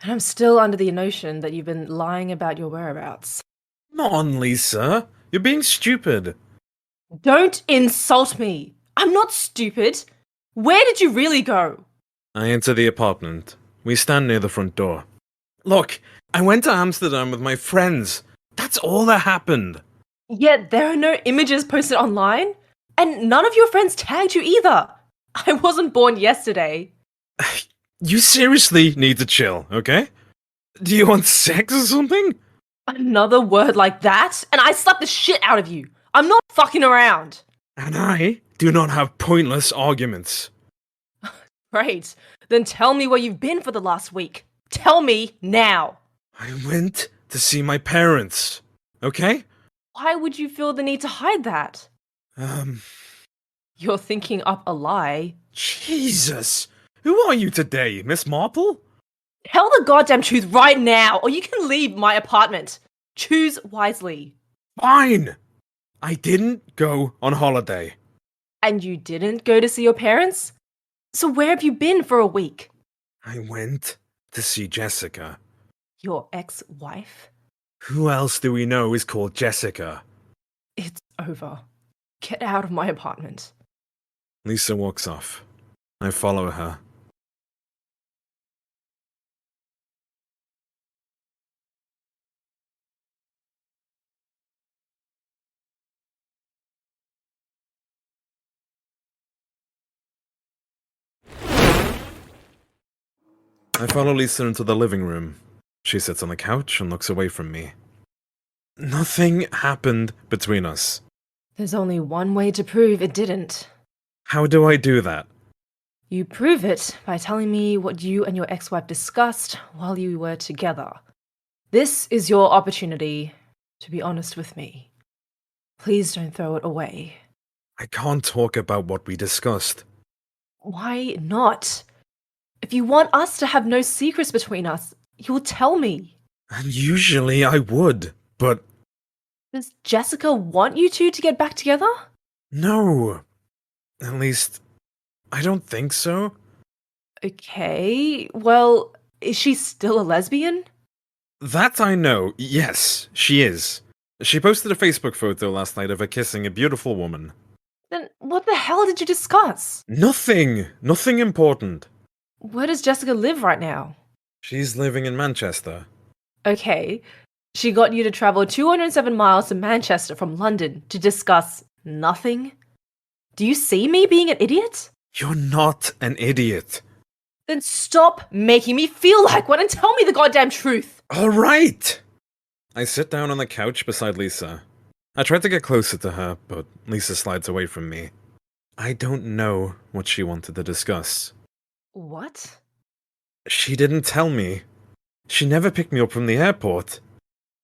And I'm still under the notion that you've been lying about your whereabouts. Come on, Lisa. You're being stupid. Don't insult me! I'm not stupid! Where did you really go? I enter the apartment. We stand near the front door. Look, I went to Amsterdam with my friends. That's all that happened. Yet there are no images posted online, and none of your friends tagged you either. I wasn't born yesterday. You seriously need to chill, okay? Do you want sex or something? Another word like that, and I slap the shit out of you. I'm not fucking around. And I do not have pointless arguments. Great. Then tell me where you've been for the last week. Tell me now. I went to see my parents, okay? Why would you feel the need to hide that? You're thinking up a lie. Jesus! Who are you today, Miss Marple? Tell the goddamn truth right now, or you can leave my apartment. Choose wisely. Fine! I didn't go on holiday. And you didn't go to see your parents? So where have you been for a week? I went to see Jessica. Your ex-wife? Who else do we know is called Jessica? It's over. Get out of my apartment. Lisa walks off. I follow her. I follow Lisa into the living room. She sits on the couch and looks away from me. Nothing happened between us. There's only one way to prove it didn't. How do I do that? You prove it by telling me what you and your ex-wife discussed while you were together. This is your opportunity to be honest with me. Please don't throw it away. I can't talk about what we discussed. Why not? If you want us to have no secrets between us, you will tell me. And usually I would, but Does Jessica want you two to get back together? no. At least, I don't think so. Okay, well, is she still a lesbian? That I know. Yes, she is. She posted a Facebook photo last night of her kissing a beautiful woman. Then What the hell did you discuss? Nothing! Nothing important. Where does Jessica live right now? She's living in Manchester. Okay, she got you to travel 207 miles to Manchester from London to discuss nothing? Do you see me being an idiot? You're not an idiot. Then stop making me feel like one and tell me the goddamn truth! Alright! I sit down on the couch beside Lisa. I try to get closer to her, but Lisa slides away from me. I don't know what she wanted to discuss. What? She didn't tell me. She never picked me up from the airport.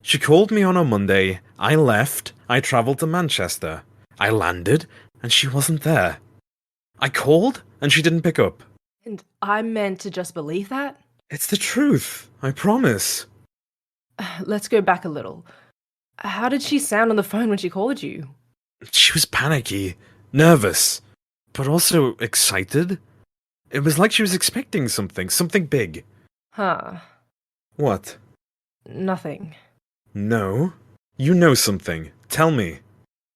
She called me on a Monday, I left, I travelled to Manchester. I landed, and she wasn't there. I called, and she didn't pick up. And I'm meant to just believe that? It's the truth, I promise. Let's go back a little. How did she sound on the phone when she called you? She was panicky, nervous, but also excited. It was like she was expecting something big. Huh. What? Nothing. No. You know something. Tell me.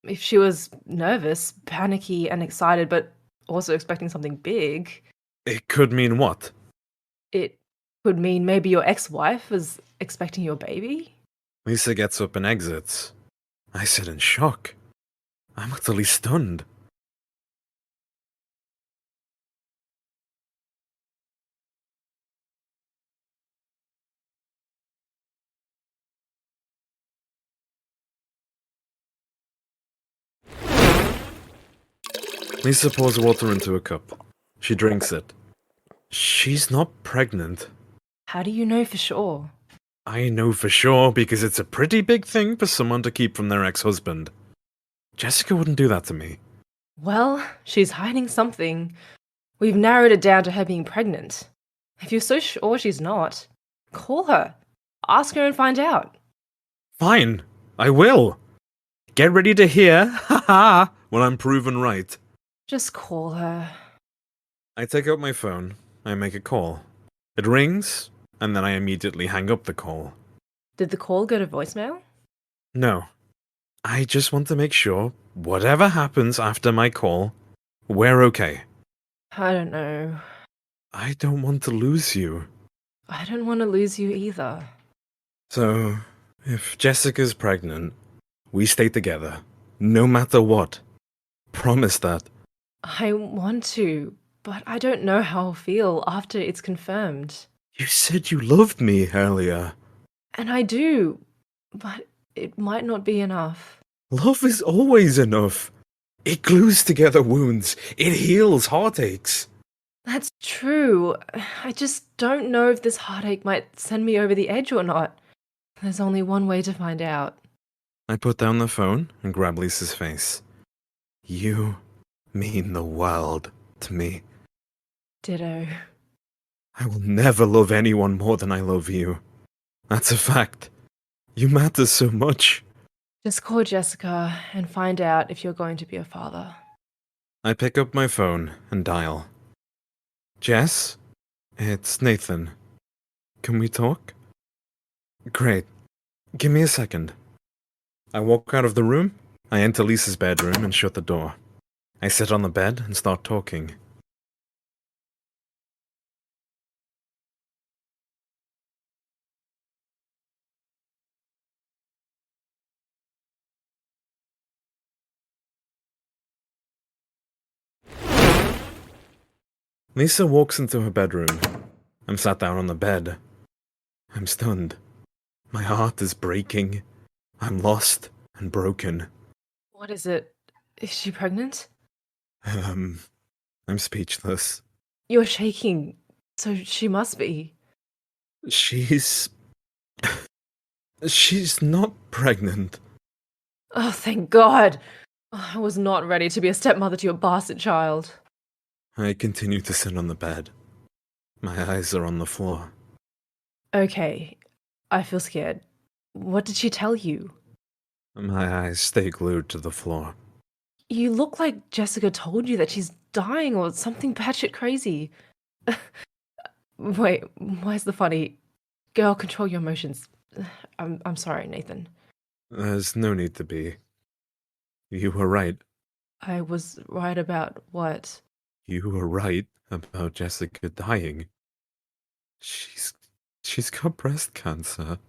If she was nervous, panicky, and excited, but also expecting something big, It could mean what? it could mean maybe your ex-wife was expecting your baby? Lisa gets up and exits. I sit in shock. I'm utterly stunned. Lisa pours water into a cup. She drinks it. She's not pregnant. How do you know for sure? I know for sure because it's a pretty big thing for someone to keep from their ex-husband. Jessica wouldn't do that to me. Well, she's hiding something. We've narrowed it down to her being pregnant. If you're so sure she's not, call her. Ask her and find out. Fine, I will. Get ready to hear, haha, when I'm proven right. Just call her. I take out my phone, I make a call. It rings, and then I immediately hang up the call. Did the call go to voicemail? No. I just want to make sure, whatever happens after my call, we're okay. I don't know. I don't want to lose you. I don't want to lose you either. So, if Jessica's pregnant, we stay together, no matter what. Promise that. I want to, but I don't know how I'll feel after it's confirmed. You said you loved me earlier. And I do, but it might not be enough. Love is always enough. It glues together wounds. It heals heartaches. That's true. I just don't know if this heartache might send me over the edge or not. There's only one way to find out. I put down the phone and grab Lisa's face. You mean the world to me. Ditto. I will never love anyone more than I love you. That's a fact. You matter so much. Just call Jessica and find out if you're going to be a father. I pick up my phone and dial. Jess? It's Nathan. Can we talk? Great. Give me a second. I walk out of the room, I enter Lisa's bedroom and shut the door. I sit on the bed and start talking. Lisa walks into her bedroom. I'm sat down on the bed. I'm stunned. My heart is breaking. I'm lost and broken. What is it? Is she pregnant? I'm speechless. You're shaking, so she must be. She's not pregnant. Oh, thank God. I was not ready to be a stepmother to your bastard child. I continue to sit on the bed. My eyes are on the floor. Okay, I feel scared. What did she tell you? My eyes stay glued to the floor. You look like Jessica told you that she's dying or something batshit crazy. Wait, where's the funny? Girl, control your emotions. I'm sorry, Nathan. There's no need to be. You were right. I was right about what? You were right about Jessica dying. She's... she's got breast cancer.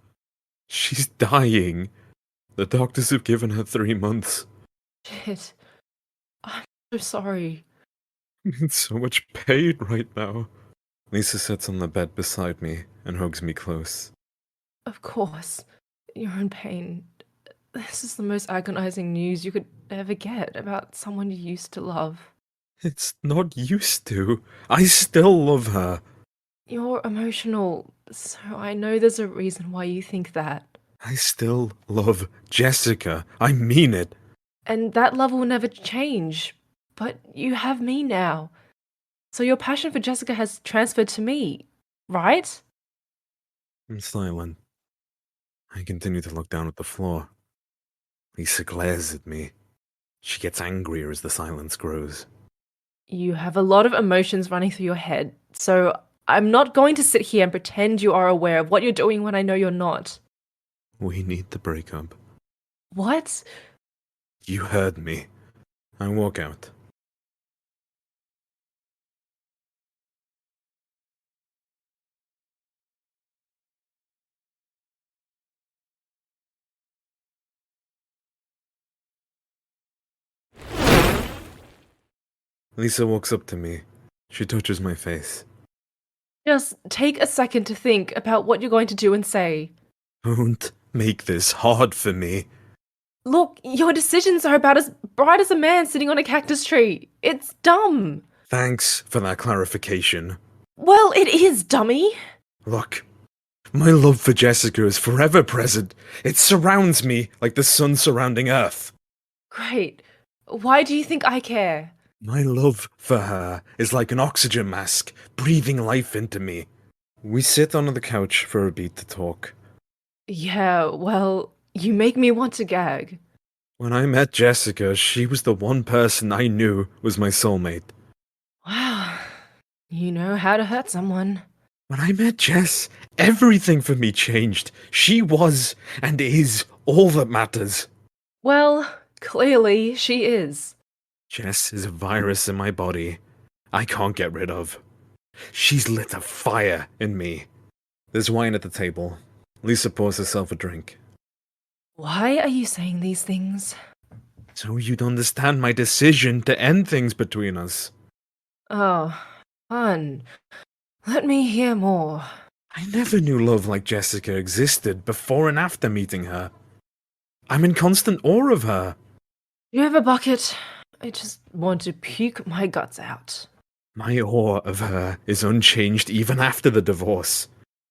She's dying. The doctors have given her 3 months. Shit. I'm so sorry. I'm in so much pain right now. Lisa sits on the bed beside me and hugs me close. Of course. You're in pain. This is the most agonizing news you could ever get about someone you used to love. It's not used to. I still love her. You're emotional, so I know there's a reason why you think that. I still love Jessica. I mean it. And that love will never change. But you have me now. So your passion for Jessica has transferred to me, right? I'm silent. I continue to look down at the floor. Lisa glares at me. She gets angrier as the silence grows. You have a lot of emotions running through your head, so I'm not going to sit here and pretend you are aware of what you're doing when I know you're not. We need to break up. What? You heard me. I walk out. Lisa walks up to me. She touches my face. Just take a second to think about what you're going to do and say. Don't make this hard for me. Look, your decisions are about as bright as a man sitting on a cactus tree. It's dumb. Thanks for that clarification. Well, it is, dummy. Look, my love for Jessica is forever present. It surrounds me like the sun surrounding Earth. Great. Why do you think I care? My love for her is like an oxygen mask, breathing life into me. We sit on the couch for a beat to talk. Yeah, well, you make me want to gag. When I met Jessica, she was the one person I knew was my soulmate. Wow, you know how to hurt someone. When I met Jess, everything for me changed. She was and is all that matters. Well, clearly she is. Jess is a virus in my body I can't get rid of. She's lit a fire in me. There's wine at the table. Lisa pours herself a drink. Why are you saying these things? So you'd understand my decision to end things between us. Oh, fun. Let me hear more. I never knew love like Jessica existed before and after meeting her. I'm in constant awe of her. You have a bucket? I just want to puke my guts out. My awe of her is unchanged even after the divorce.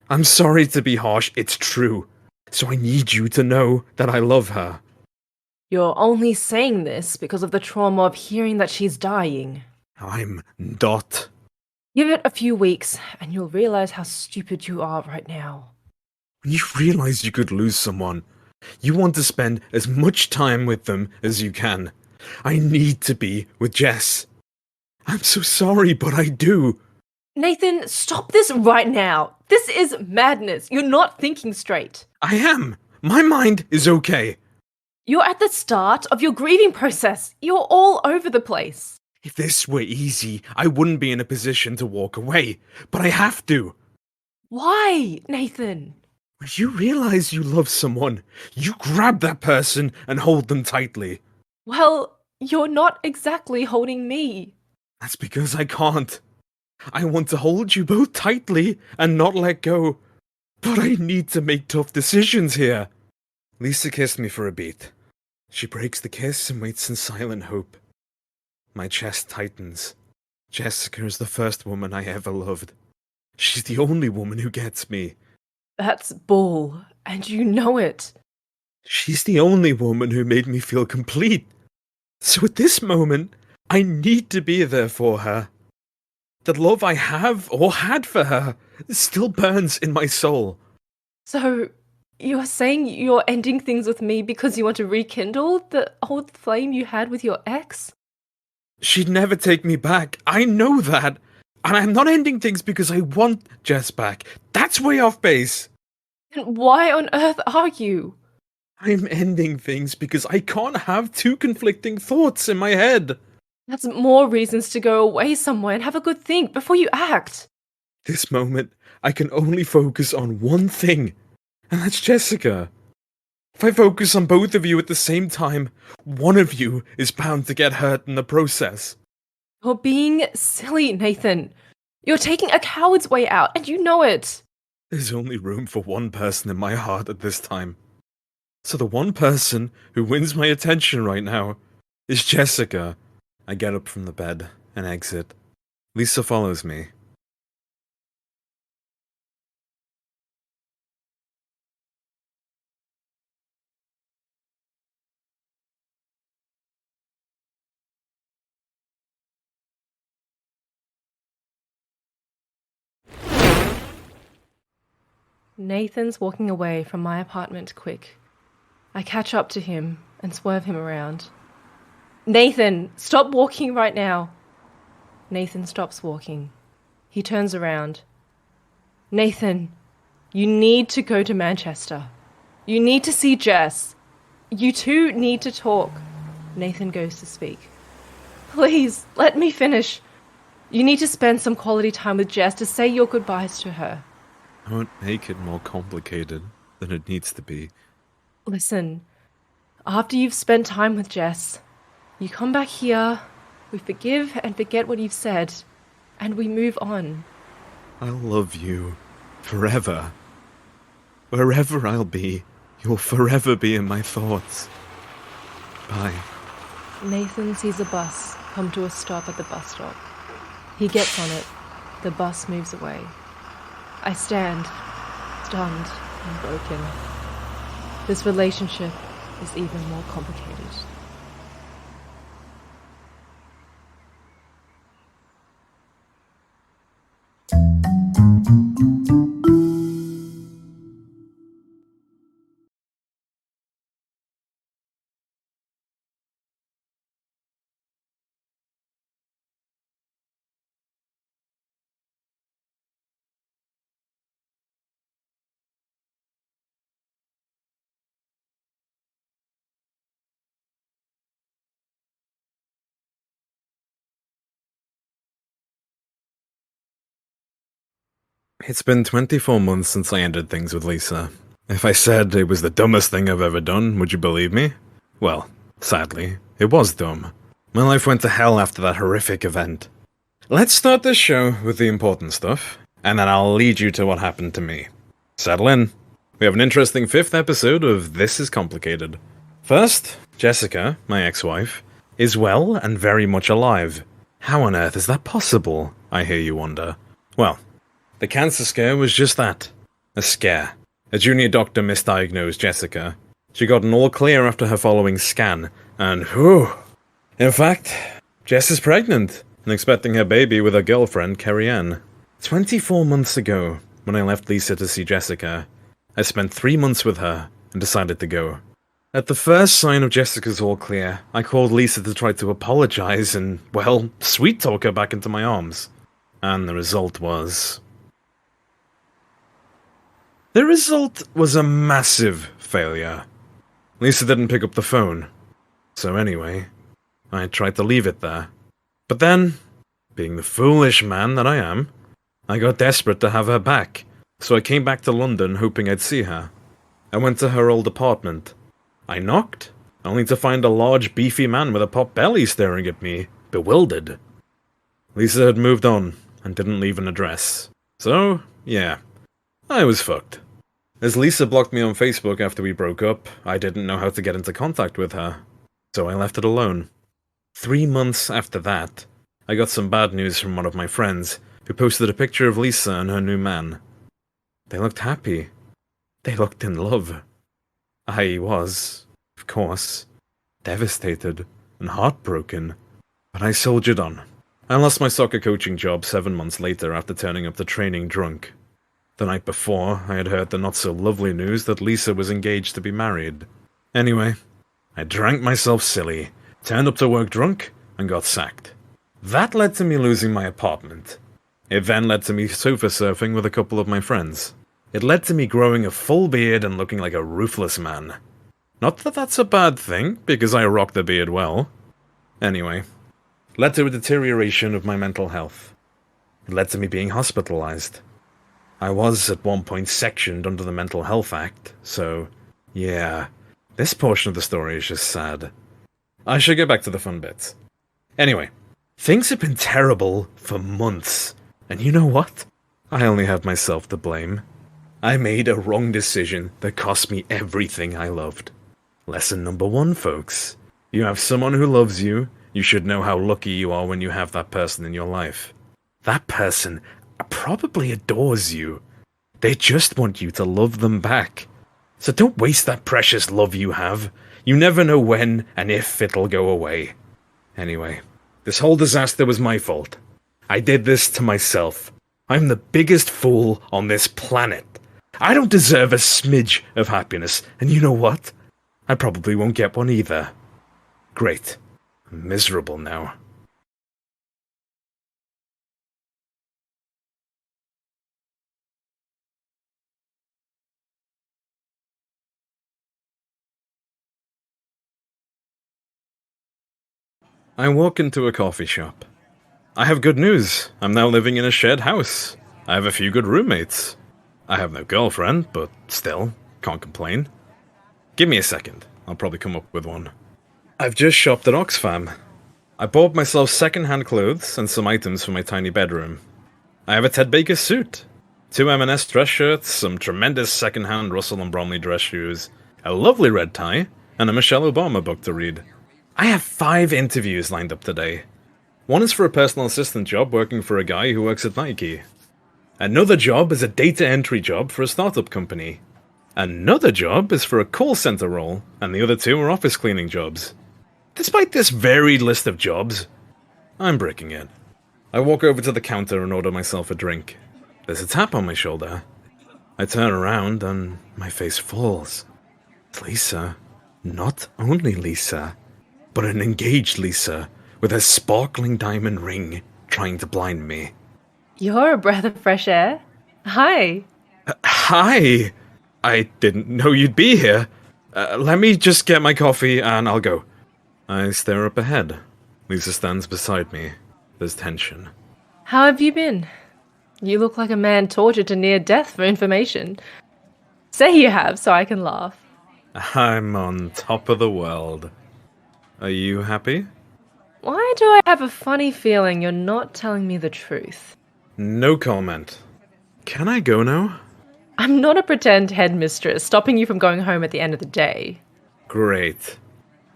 I'm sorry to be harsh, it's true. So I need you to know that I love her. You're only saying this because of the trauma of hearing that she's dying. I'm not. Give it a few weeks, and you'll realize how stupid you are right now. When you realize you could lose someone, you want to spend as much time with them as you can. I need to be with Jess. I'm so sorry, but I do. Nathan, stop this right now. This is madness. You're not thinking straight. I am. My mind is okay. You're at the start of your grieving process. You're all over the place. If this were easy, I wouldn't be in a position to walk away. But I have to. Why, Nathan? When you realize you love someone, you grab that person and hold them tightly. Well, you're not exactly holding me. That's because I can't. I want to hold you both tightly and not let go. But I need to make tough decisions here. Lisa kissed me for a beat. She breaks the kiss and waits in silent hope. My chest tightens. Jessica is the first woman I ever loved. She's the only woman who gets me. That's bull, and you know it. She's the only woman who made me feel complete. So at this moment, I need to be there for her. The love I have or had for her still burns in my soul. So, you're saying you're ending things with me because you want to rekindle the old flame you had with your ex? She'd never take me back. I know that. And I'm not ending things because I want Jess back. That's way off base. And why on earth are you? I'm ending things because I can't have two conflicting thoughts in my head. That's more reasons to go away somewhere and have a good think before you act. This moment, I can only focus on one thing, and that's Jessica. If I focus on both of you at the same time, one of you is bound to get hurt in the process. You're being silly, Nathan. You're taking a coward's way out, and you know it. There's only room for one person in my heart at this time. So the one person who wins my attention right now is Jessica. I get up from the bed and exit. Lisa follows me. Nathan's walking away from my apartment quick. I catch up to him and swerve him around. Nathan, stop walking right now. Nathan stops walking. He turns around. Nathan, you need to go to Manchester. You need to see Jess. You two need to talk. Nathan goes to speak. Please, let me finish. You need to spend some quality time with Jess to say your goodbyes to her. I won't make it more complicated than it needs to be. Listen, after you've spent time with Jess, you come back here, we forgive and forget what you've said, and we move on. I'll love you forever. Wherever I'll be, you'll forever be in my thoughts. Bye. Nathan sees a bus come to a stop at the bus stop. He gets on it. The bus moves away. I stand, stunned and broken. This relationship is even more complicated. It's been 24 months since I ended things with Lisa. If I said it was the dumbest thing I've ever done, would you believe me? Well, sadly, it was dumb. My life went to hell after that horrific event. Let's start this show with the important stuff, and then I'll lead you to what happened to me. Settle in. We have an interesting 5th episode of This Is Complicated. First, Jessica, my ex-wife, is well and very much alive. How on earth is that possible, I hear you wonder? Well, the cancer scare was just that. A scare. A junior doctor misdiagnosed Jessica. She got an all clear after her following scan, and whew. In fact, Jess is pregnant, and expecting her baby with her girlfriend, Carrie Ann. 24 months ago, when I left Lisa to see Jessica, I spent 3 months with her, and decided to go. At the first sign of Jessica's all clear, I called Lisa to try to apologize and, well, sweet-talk her back into my arms. And the result was... The result was a massive failure. Lisa didn't pick up the phone. So anyway, I tried to leave it there. But then, being the foolish man that I am, I got desperate to have her back, so I came back to London hoping I'd see her. I went to her old apartment. I knocked, only to find a large beefy man with a pot belly staring at me, bewildered. Lisa had moved on, and didn't leave an address. So, yeah, I was fucked. As Lisa blocked me on Facebook after we broke up, I didn't know how to get into contact with her, so I left it alone. 3 months after that, I got some bad news from one of my friends, who posted a picture of Lisa and her new man. They looked happy. They looked in love. I was, of course, devastated and heartbroken, but I soldiered on. I lost my soccer coaching job 7 months later after turning up to training drunk. The night before, I had heard the not-so-lovely news that Lisa was engaged to be married. Anyway, I drank myself silly, turned up to work drunk, and got sacked. That led to me losing my apartment. It then led to me sofa surfing with a couple of my friends. It led to me growing a full beard and looking like a ruthless man. Not that that's a bad thing, because I rock the beard well. Anyway, led to a deterioration of my mental health. It led to me being hospitalized. I was at one point sectioned under the Mental Health Act, so yeah, this portion of the story is just sad. I should get back to the fun bits. Anyway, things have been terrible for months, and you know what? I only have myself to blame. I made a wrong decision that cost me everything I loved. Lesson number 1, folks. You have someone who loves you, you should know how lucky you are when you have that person in your life. That person probably adores you. They just want you to love them back. So don't waste that precious love you have. You never know when and if it'll go away. Anyway, this whole disaster was my fault. I did this to myself. I'm the biggest fool on this planet. I don't deserve a smidge of happiness, and you know what? I probably won't get one either. Great. I'm miserable now. I walk into a coffee shop. I have good news. I'm now living in a shared house. I have a few good roommates. I have no girlfriend, but still, can't complain. Give me a second. I'll probably come up with one. I've just shopped at Oxfam. I bought myself second-hand clothes and some items for my tiny bedroom. I have a Ted Baker suit, 2 M&S dress shirts, some tremendous second-hand Russell & Bromley dress shoes, a lovely red tie, and a Michelle Obama book to read. I have 5 interviews lined up today. One is for a personal assistant job working for a guy who works at Nike. Another job is a data entry job for a startup company. Another job is for a call center role, and the other 2 are office cleaning jobs. Despite this varied list of jobs, I'm breaking it. I walk over to the counter and order myself a drink. There's a tap on my shoulder. I turn around and my face falls. It's Lisa. Not only Lisa, but an engaged Lisa with a sparkling diamond ring trying to blind me. You're a breath of fresh air. Hi. Hi! I didn't know you'd be here. Let me just get my coffee and I'll go. I stare up ahead. Lisa stands beside me. There's tension. How have you been? You look like a man tortured to near death for information. Say you have so I can laugh. I'm on top of the world. Are you happy? Why do I have a funny feeling you're not telling me the truth? No comment. Can I go now? I'm not a pretend headmistress stopping you from going home at the end of the day. Great.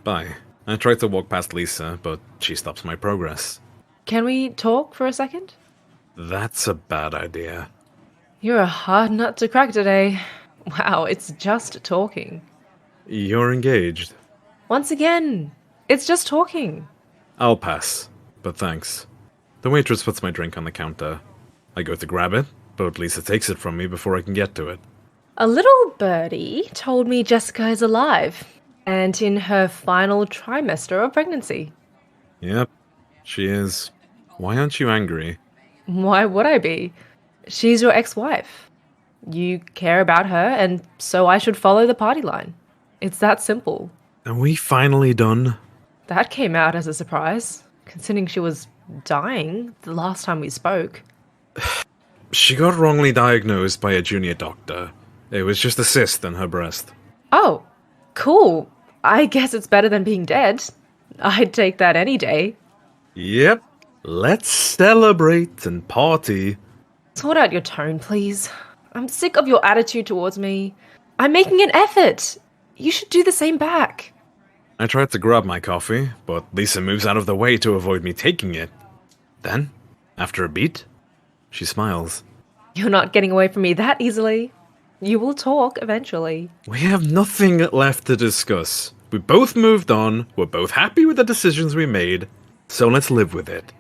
Bye. I try to walk past Lisa, but she stops my progress. Can we talk for a second? That's a bad idea. You're a hard nut to crack today. Wow, it's just talking. You're engaged. Once again, it's just talking. I'll pass, but thanks. The waitress puts my drink on the counter. I go to grab it, but Lisa takes it from me before I can get to it. A little birdie told me Jessica is alive, and in her final trimester of pregnancy. Yep, she is. Why aren't you angry? Why would I be? She's your ex-wife. You care about her, and so I should follow the party line. It's that simple. Are we finally done? That came out as a surprise, considering she was dying the last time we spoke. She got wrongly diagnosed by a junior doctor. It was just a cyst in her breast. Oh, cool. I guess it's better than being dead. I'd take that any day. Yep. Let's celebrate and party. Sort out your tone, please. I'm sick of your attitude towards me. I'm making an effort. You should do the same back. I tried to grab my coffee, but Lisa moves out of the way to avoid me taking it. Then, after a beat, she smiles. You're not getting away from me that easily. You will talk eventually. We have nothing left to discuss. We both moved on, we're both happy with the decisions we made, so let's live with it.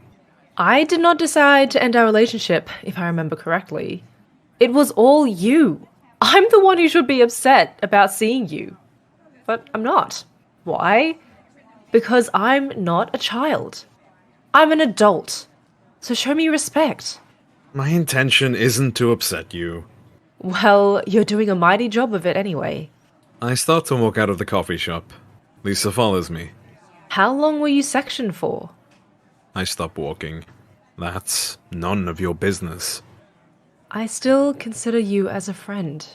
I did not decide to end our relationship, if I remember correctly. It was all you. I'm the one who should be upset about seeing you. But I'm not. Why? Because I'm not a child. I'm an adult. So show me respect. My intention isn't to upset you. Well, you're doing a mighty job of it anyway. I start to walk out of the coffee shop. Lisa follows me. How long were you sectioned for? I stop walking. That's none of your business. I still consider you as a friend.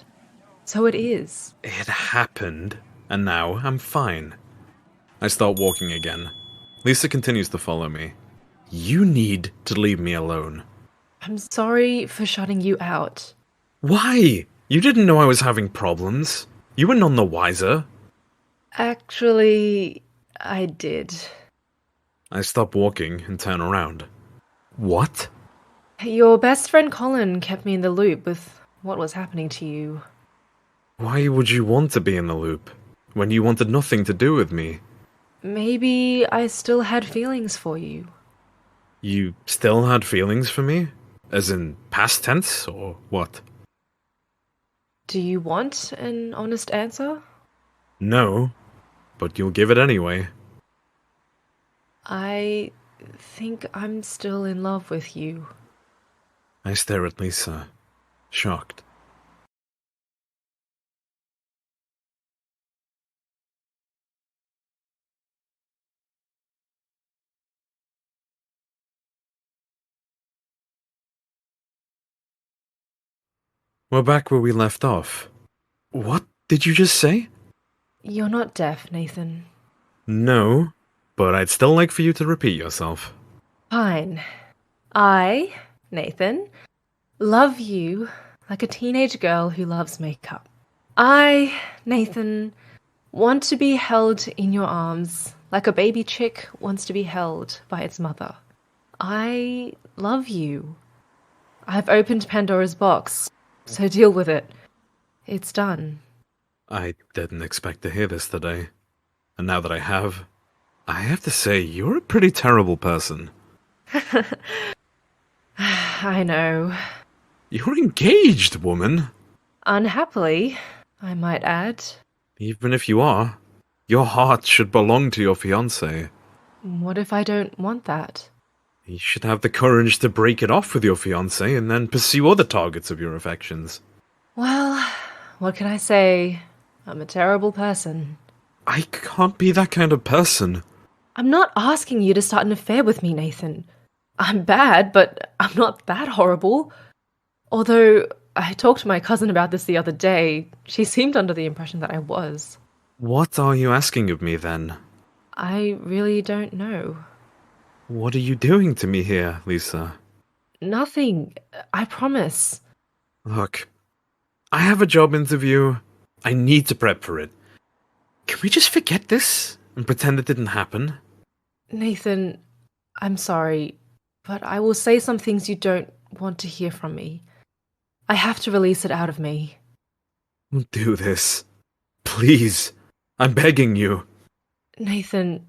So it is. It happened, and now I'm fine. I start walking again. Lisa continues to follow me. You need to leave me alone. I'm sorry for shutting you out. Why? You didn't know I was having problems. You were none the wiser. Actually, I did. I stop walking and turn around. What? Your best friend Colin kept me in the loop with what was happening to you. Why would you want to be in the loop when you wanted nothing to do with me? Maybe I still had feelings for you. You still had feelings for me? As in past tense, or what? Do you want an honest answer? No, but you'll give it anyway. I think I'm still in love with you. I stare at Lisa, shocked. We're back where we left off. What did you just say? You're not deaf, Nathan. No, but I'd still like for you to repeat yourself. Fine. I, Nathan, love you like a teenage girl who loves makeup. I, Nathan, want to be held in your arms like a baby chick wants to be held by its mother. I love you. I've opened Pandora's box, so deal with it. It's done. I didn't expect to hear this today. And now that I have to say, you're a pretty terrible person. I know. You're engaged, woman. Unhappily, I might add. Even if you are, your heart should belong to your fiancé. What if I don't want that? You should have the courage to break it off with your fiancé and then pursue other targets of your affections. Well, what can I say? I'm a terrible person. I can't be that kind of person. I'm not asking you to start an affair with me, Nathan. I'm bad, but I'm not that horrible. Although, I talked to my cousin about this the other day. She seemed under the impression that I was. What are you asking of me, then? I really don't know. What are you doing to me here, Lisa? Nothing. I promise. Look, I have a job interview. I need to prep for it. Can we just forget this and pretend it didn't happen? Nathan, I'm sorry, but I will say some things you don't want to hear from me. I have to release it out of me. Don't do this. Please. I'm begging you. Nathan,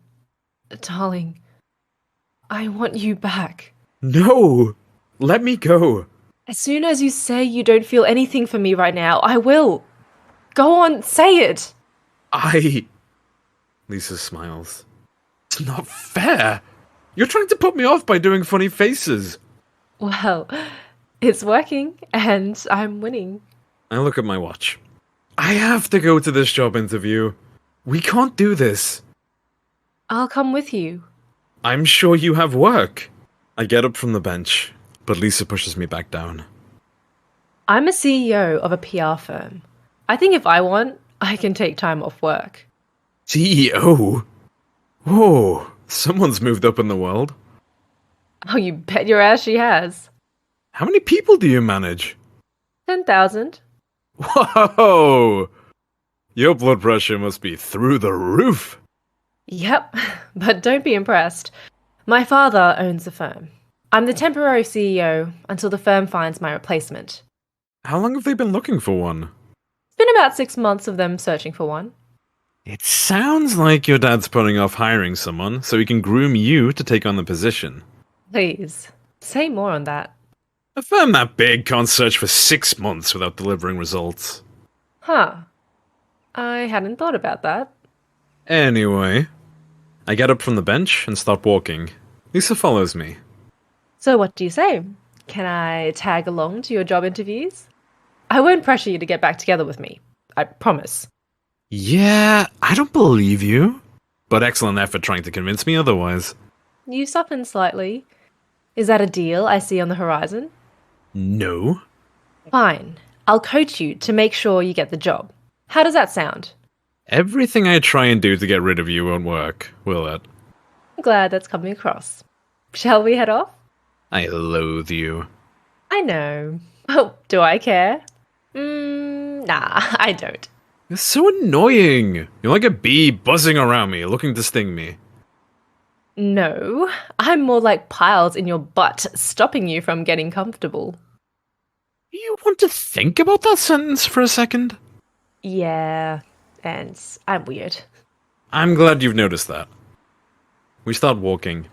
darling, I want you back. No! Let me go. As soon as you say you don't feel anything for me right now, I will. Go on, say it. Lisa smiles. It's not fair. You're trying to put me off by doing funny faces. Well, it's working, and I'm winning. I look at my watch. I have to go to this job interview. We can't do this. I'll come with you. I'm sure you have work. I get up from the bench, but Lisa pushes me back down. I'm a CEO of a PR firm. I think if I want, I can take time off work. CEO? Whoa, someone's moved up in the world. Oh, you bet your ass she has. How many people do you manage? 10,000. Whoa! Your blood pressure must be through the roof. Yep, but don't be impressed. My father owns the firm. I'm the temporary CEO until the firm finds my replacement. How long have they been looking for one? It's been about 6 months of them searching for one. It sounds like your dad's putting off hiring someone so he can groom you to take on the position. Please, say more on that. A firm that big can't search for 6 months without delivering results. Huh. I hadn't thought about that. Anyway, I get up from the bench and start walking. Lisa follows me. So what do you say? Can I tag along to your job interviews? I won't pressure you to get back together with me. I promise. Yeah, I don't believe you. But excellent effort trying to convince me otherwise. You softened slightly. Is that a deal I see on the horizon? No. Fine. I'll coach you to make sure you get the job. How does that sound? Everything I try and do to get rid of you won't work, will it? I'm glad that's coming across. Shall we head off? I loathe you. I know. Oh, do I care? Nah, I don't. You're so annoying. You're like a bee buzzing around me, looking to sting me. No, I'm more like piles in your butt, stopping you from getting comfortable. You want to think about that sentence for a second? Yeah, and I'm weird. I'm glad you've noticed that. We start walking.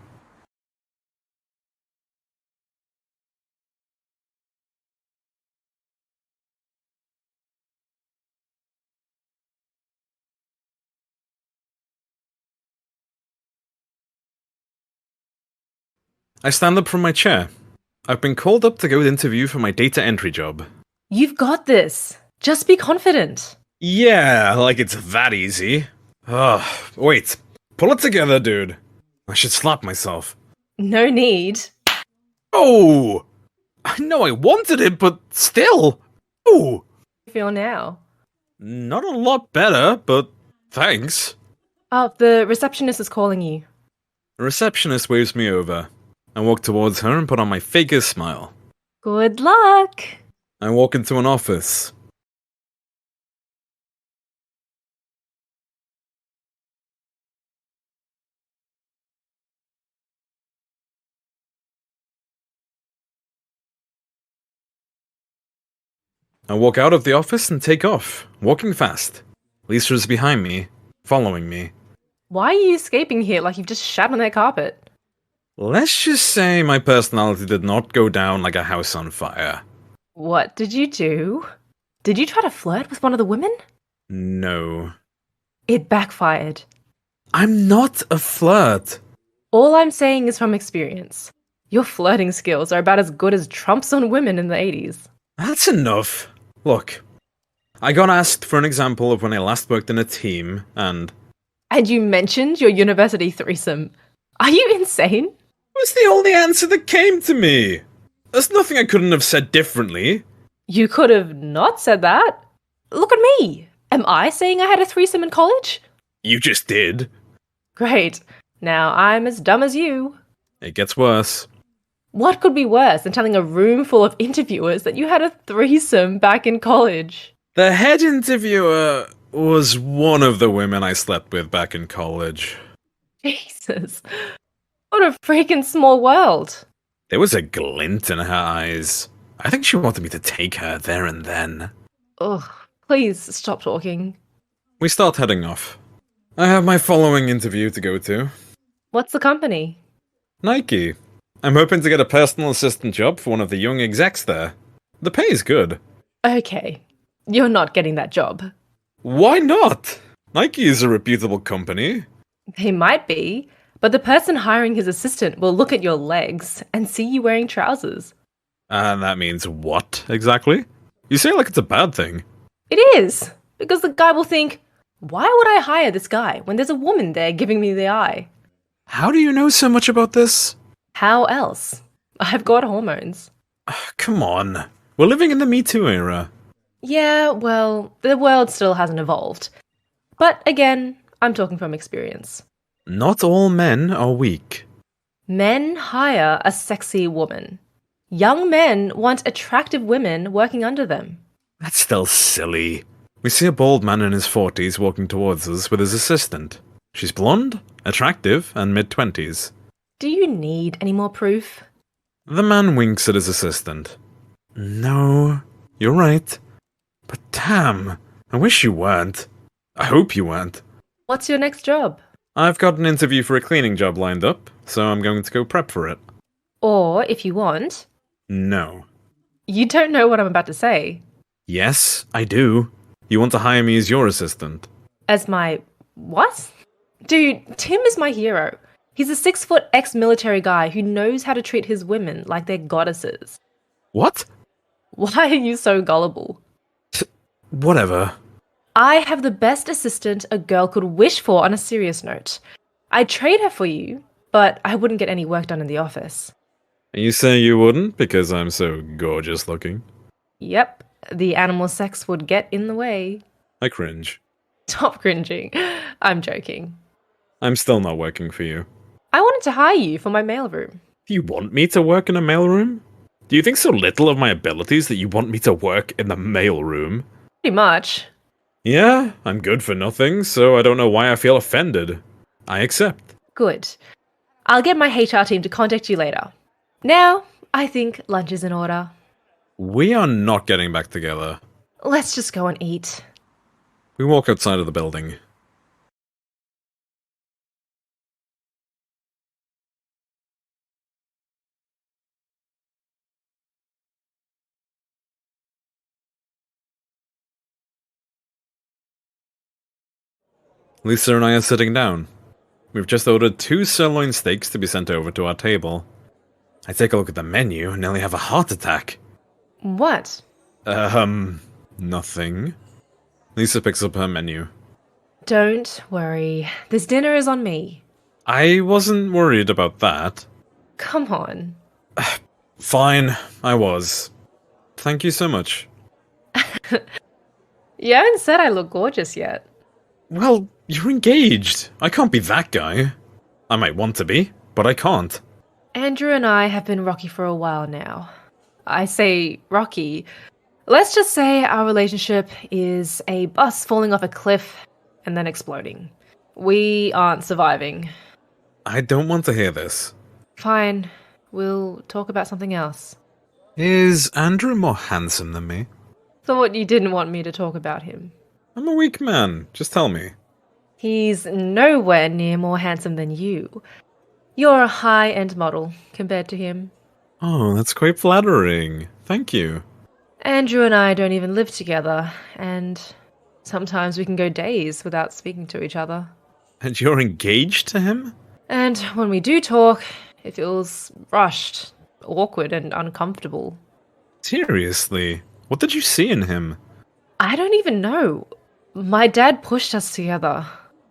I stand up from my chair. I've been called up to go interview for my data entry job. You've got this. Just be confident. Yeah, like it's that easy. Ugh, wait. Pull it together, dude. I should slap myself. No need. Oh! I know I wanted it, but still. Ooh! You feel now? Not a lot better, but thanks. Oh, the receptionist is calling you. The receptionist waves me over. I walk towards her and put on my fakest smile. Good luck. I walk into an office. I walk out of the office and take off, walking fast. Lisa's behind me, following me. Why are you escaping here like you've just shat on that carpet? Let's just say my personality did not go down like a house on fire. What did you do? Did you try to flirt with one of the women? No. It backfired. I'm not a flirt. All I'm saying is from experience. Your flirting skills are about as good as Trump's on women in the 80s. That's enough. Look, I got asked for an example of when I last worked in a team, and And you mentioned your university threesome. Are you insane? it was the only answer that came to me. There's nothing I couldn't have said differently. You could have not said that. Look at me. Am I saying I had a threesome in college? You just did. Great. Now I'm as dumb as you. It gets worse. What could be worse than telling a room full of interviewers that you had a threesome back in college? The head interviewer was one of the women I slept with back in college. Jesus. What a freaking small world. There was a glint in her eyes. I think she wanted me to take her there and then. Ugh, please stop talking. We start heading off. I have my following interview to go to. What's the company? Nike. I'm hoping to get a personal assistant job for one of the young execs there. The pay is good. Okay, you're not getting that job. Why not? Nike is a reputable company. They might be, but the person hiring his assistant will look at your legs and see you wearing trousers. And that means what, exactly? You say it like it's a bad thing. It is, because the guy will think, why would I hire this guy when there's a woman there giving me the eye? How do you know so much about this? How else? I've got hormones. Come on. We're living in the Me Too era. Yeah, well, the world still hasn't evolved. But again, I'm talking from experience. Not all men are weak. Men hire a sexy woman. Young men want attractive women working under them. That's still silly. We see a bald man in his 40s walking towards us with his assistant. She's blonde, attractive, and mid-20s. Do you need any more proof? The man winks at his assistant. No, you're right. But damn, I wish you weren't. I hope you weren't. What's your next job? I've got an interview for a cleaning job lined up, so I'm going to go prep for it. Or, if you want... No. You don't know what I'm about to say. Yes, I do. You want to hire me as your assistant? As my... what? Dude, Tim is my hero. He's a 6-foot ex-military guy who knows how to treat his women like they're goddesses. What? Why are you so gullible? Whatever. I have the best assistant a girl could wish for on a serious note. I'd trade her for you, but I wouldn't get any work done in the office. You say you wouldn't because I'm so gorgeous looking? Yep, the animal sex would get in the way. I cringe. Stop cringing. I'm joking. I'm still not working for you. I wanted to hire you for my mailroom. Do you want me to work in a mailroom? Do you think so little of my abilities that you want me to work in the mailroom? Pretty much. Yeah, I'm good for nothing, so I don't know why I feel offended. I accept. Good. I'll get my HR team to contact you later. Now, I think lunch is in order. We are not getting back together. Let's just go and eat. We walk outside of the building. Lisa and I are sitting down. We've just ordered 2 sirloin steaks to be sent over to our table. I take a look at the menu and nearly have a heart attack. What? Nothing. Lisa picks up her menu. Don't worry. This dinner is on me. I wasn't worried about that. Come on. Fine, I was. Thank you so much. You haven't said I look gorgeous yet. Well, you're engaged. I can't be that guy. I might want to be, but I can't. Andrew and I have been rocky for a while now. I say rocky. Let's just say our relationship is a bus falling off a cliff and then exploding. We aren't surviving. I don't want to hear this. Fine. We'll talk about something else. Is Andrew more handsome than me? Thought you didn't want me to talk about him. I'm a weak man. Just tell me. He's nowhere near more handsome than you. You're a high-end model compared to him. Oh, that's quite flattering. Thank you. Andrew and I don't even live together, and sometimes we can go days without speaking to each other. And you're engaged to him? And when we do talk, it feels rushed, awkward, and uncomfortable. Seriously? What did you see in him? I don't even know. My dad pushed us together.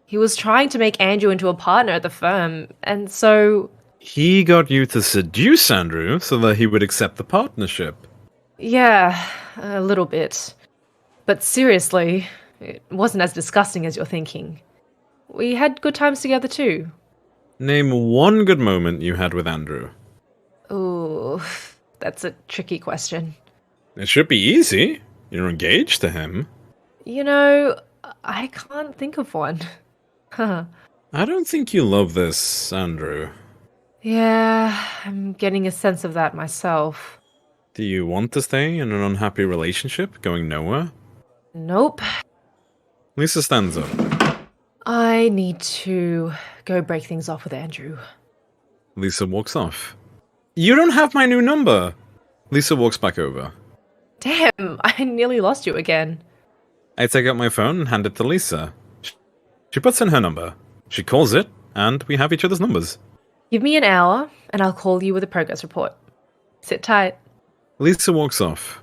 He was trying to make Andrew into a partner at the firm, and so... He got you to seduce Andrew so that he would accept the partnership. Yeah, a little bit. But seriously, it wasn't as disgusting as you're thinking. We had good times together too. Name one good moment you had with Andrew. Ooh, that's a tricky question. It should be easy. You're engaged to him. You know, I can't think of one. I don't think you love this, Andrew. Yeah, I'm getting a sense of that myself. Do you want to stay in an unhappy relationship going nowhere? Nope. Lisa stands up. I need to go break things off with Andrew. Lisa walks off. You don't have my new number! Lisa walks back over. Damn, I nearly lost you again. I take out my phone and hand it to Lisa. She puts in her number. She calls it, and we have each other's numbers. Give me an hour, and I'll call you with a progress report. Sit tight. Lisa walks off.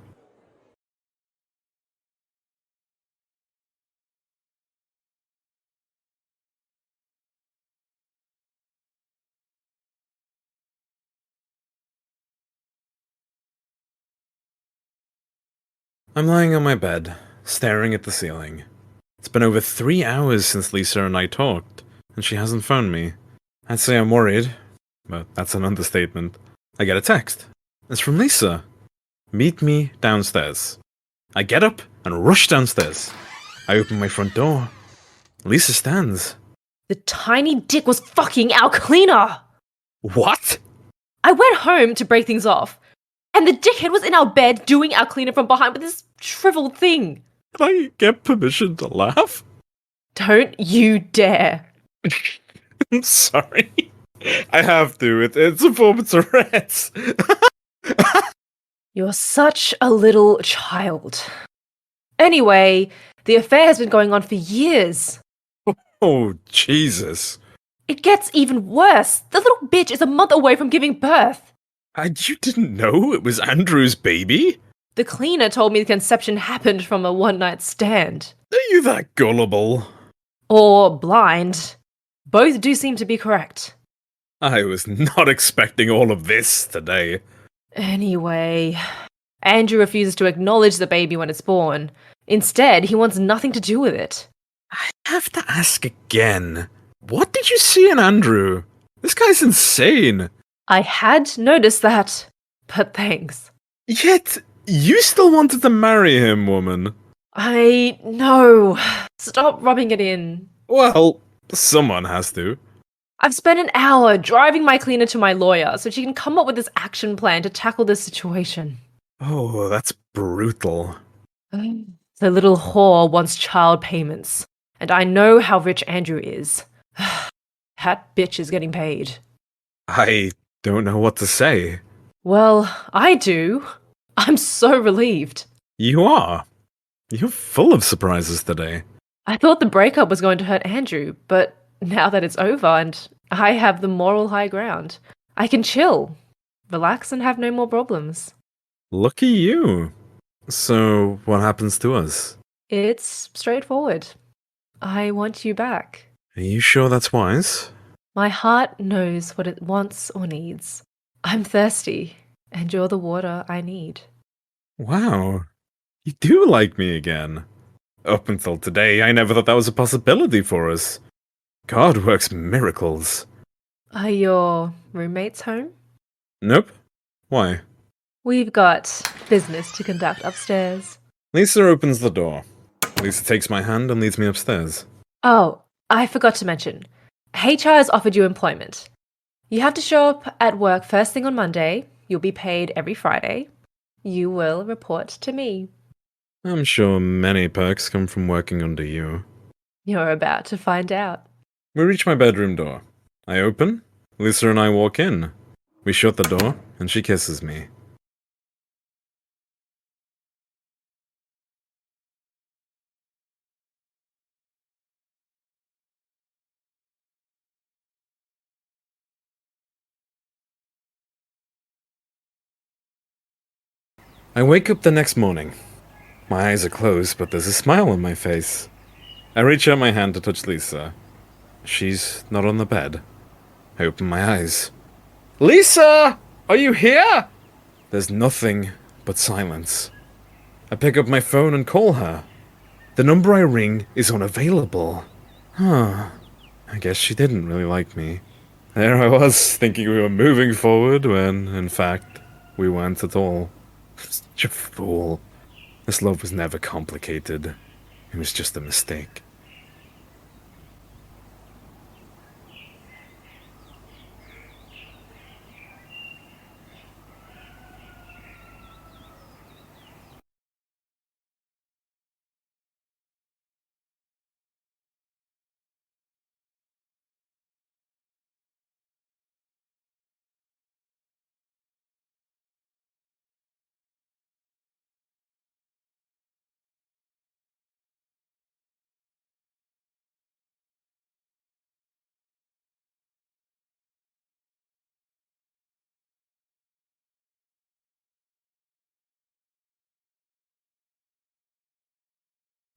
I'm lying on my bed, staring at the ceiling. It's been over 3 hours since Lisa and I talked, and she hasn't phoned me. I'd say I'm worried, but that's an understatement. I get a text. It's from Lisa. Meet me downstairs. I get up and rush downstairs. I open my front door. Lisa stands. The tiny dick was fucking our cleaner! What? I went home to break things off, and the dickhead was in our bed doing our cleaner from behind with this shriveled thing. Can I get permission to laugh? Don't you dare. I'm sorry. I have to. It's a form of Tourette's. You're such a little child. Anyway, the affair has been going on for years. Oh, Jesus. It gets even worse. The little bitch is a month away from giving birth. You didn't know it was Andrew's baby? The cleaner told me the conception happened from a one-night stand. Are you that gullible? Or blind. Both do seem to be correct. I was not expecting all of this today. Anyway, Andrew refuses to acknowledge the baby when it's born. Instead, he wants nothing to do with it. I have to ask again. What did you see in Andrew? This guy's insane. I had noticed that, but thanks. Yet, you still wanted to marry him, woman. I know. Stop rubbing it in. Well, someone has to. I've spent an hour driving my cleaner to my lawyer so she can come up with this action plan to tackle this situation. Oh, that's brutal. The little whore wants child payments, and I know how rich Andrew is. That bitch is getting paid. I don't know what to say. Well, I do. I'm so relieved. You are. You're full of surprises today. I thought the breakup was going to hurt Andrew, but now that it's over and I have the moral high ground, I can chill, relax, and have no more problems. Lucky you. So, what happens to us? It's straightforward. I want you back. Are you sure that's wise? My heart knows what it wants or needs. I'm thirsty, and you're the water I need. Wow. You do like me again. Up until today, I never thought that was a possibility for us. God works miracles. Are your roommates home? Nope. Why? We've got business to conduct upstairs. Lisa opens the door. Lisa takes my hand and leads me upstairs. Oh, I forgot to mention. HR has offered you employment. You have to show up at work first thing on Monday. You'll be paid every Friday. You will report to me. I'm sure many perks come from working under you. You're about to find out. We reach my bedroom door. I open. Lisa and I walk in. We shut the door, and she kisses me. I wake up the next morning. My eyes are closed, but there's a smile on my face. I reach out my hand to touch Lisa. She's not on the bed. I open my eyes. Lisa! Are you here? There's nothing but silence. I pick up my phone and call her. The number I ring is unavailable. Huh. I guess she didn't really like me. There I was, thinking we were moving forward when, in fact, we weren't at all. Such a fool. This love was never complicated. It was just a mistake.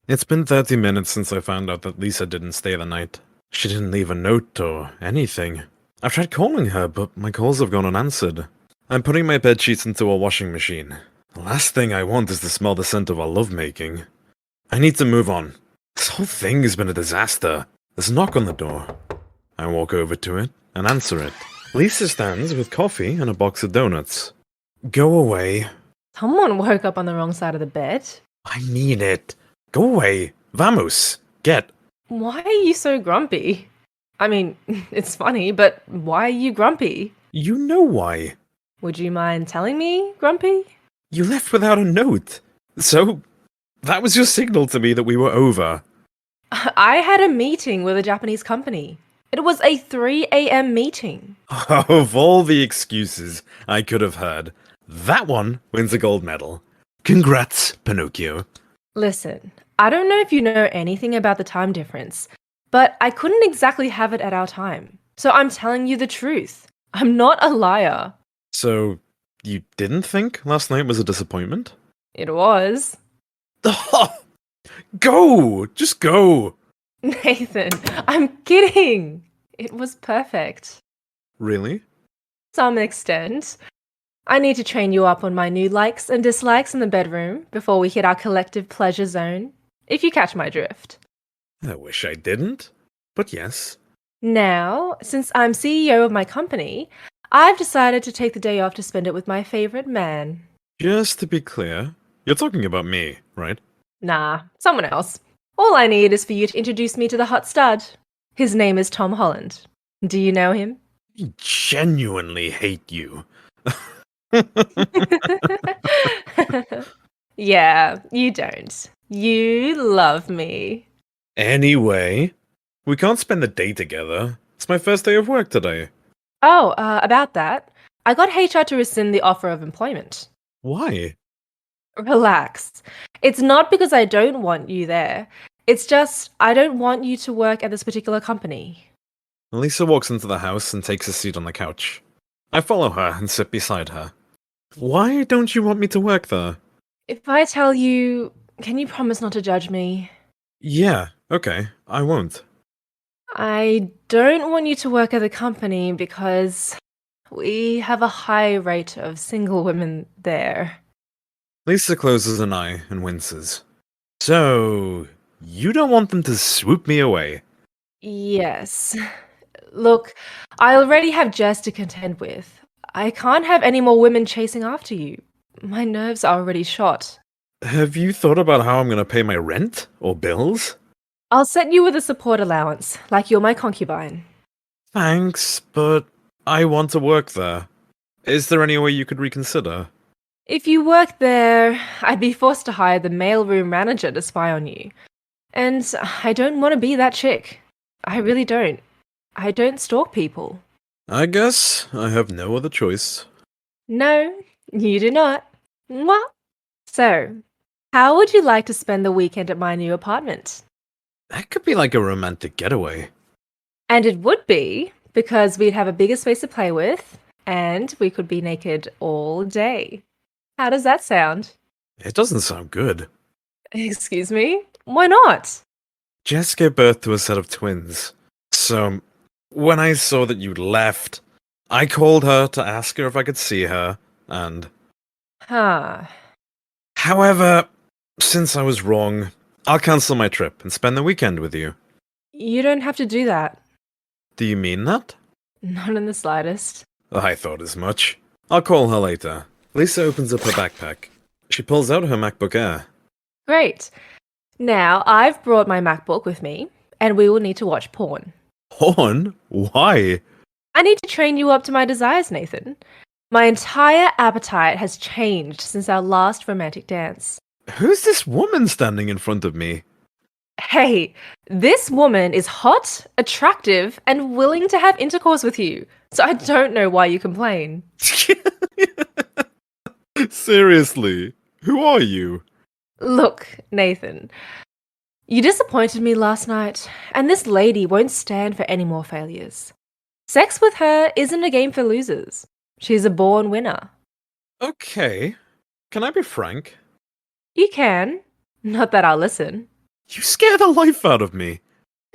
It's been 30 minutes since I found out that Lisa didn't stay the night. She didn't leave a note or anything. I've tried calling her, but my calls have gone unanswered. I'm putting my bedsheets into a washing machine. The last thing I want is to smell the scent of our lovemaking. I need to move on. This whole thing has been a disaster. There's a knock on the door. I walk over to it and answer it. Lisa stands with coffee and a box of donuts. Go away. Someone woke up on the wrong side of the bed. I mean it. Go away. Vamos. Get. Why are you so grumpy? I mean, it's funny, but why are you grumpy? You know why. Would you mind telling me, Grumpy? You left without a note. So, that was your signal to me that we were over. I had a meeting with a Japanese company. It was a 3 a.m. meeting. Of all the excuses I could have heard, that one wins a gold medal. Congrats, Pinocchio. Listen, I don't know if you know anything about the time difference, but I couldn't exactly have it at our time. So I'm telling you the truth. I'm not a liar. So, you didn't think last night was a disappointment? It was. Go! Just go! Nathan, I'm kidding. It was perfect. Really? To some extent. I need to train you up on my new likes and dislikes in the bedroom before we hit our collective pleasure zone, if you catch my drift. I wish I didn't, but yes. Now, since I'm CEO of my company, I've decided to take the day off to spend it with my favorite man. Just to be clear, you're talking about me, right? Nah, someone else. All I need is for you to introduce me to the hot stud. His name is Tom Holland. Do you know him? I genuinely hate you. Yeah, you don't. You love me. Anyway, we can't spend the day together. It's my first day of work today. Oh, about that. I got HR to rescind the offer of employment. Why? Relax. It's not because I don't want you there. It's just I don't want you to work at this particular company. Lisa walks into the house and takes a seat on the couch. I follow her and sit beside her. Why don't you want me to work there? If I tell you, can you promise not to judge me? Yeah, okay, I won't. I don't want you to work at the company because we have a high rate of single women there. Lisa closes an eye and winces. So, you don't want them to swoop me away? Yes. Look, I already have Jess to contend with. I can't have any more women chasing after you. My nerves are already shot. Have you thought about how I'm gonna pay my rent? Or bills? I'll set you with a support allowance, like you're my concubine. Thanks, but I want to work there. Is there any way you could reconsider? If you work there, I'd be forced to hire the mailroom manager to spy on you. And I don't want to be that chick. I really don't. I don't stalk people. I guess I have no other choice. No, you do not. Mwah. So, how would you like to spend the weekend at my new apartment? That could be like a romantic getaway. And it would be, because we'd have a bigger space to play with, and we could be naked all day. How does that sound? It doesn't sound good. Excuse me? Why not? Jess gave birth to a set of twins. So, when I saw that you'd left, I called her to ask her if I could see her, and... Huh. However, since I was wrong, I'll cancel my trip and spend the weekend with you. You don't have to do that. Do you mean that? Not in the slightest. I thought as much. I'll call her later. Lisa opens up her backpack. She pulls out her MacBook Air. Great. Now, I've brought my MacBook with me, and we will need to watch porn. Porn? Why? I need to train you up to my desires, Nathan. My entire appetite has changed since our last romantic dance. Who's this woman standing in front of me? Hey, this woman is hot, attractive, and willing to have intercourse with you, so I don't know why you complain. Seriously, who are you? Look, Nathan, you disappointed me last night, and this lady won't stand for any more failures. Sex with her isn't a game for losers. She's a born winner. Okay, can I be frank? You can. Not that I'll listen. You scare the life out of me.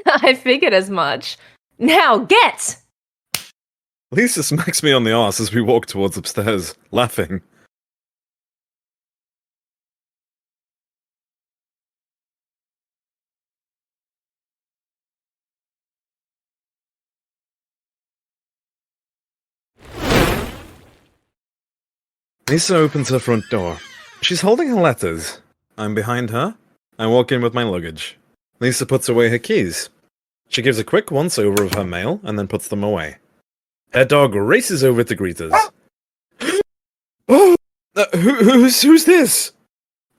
I figured as much. Now get! Lisa smacks me on the arse as we walk towards upstairs, laughing. Lisa opens her front door. She's holding her letters. I'm behind her. I walk in with my luggage. Lisa puts away her keys. She gives a quick once-over of her mail and then puts them away. Her dog races over to greet us. Oh! Who's this?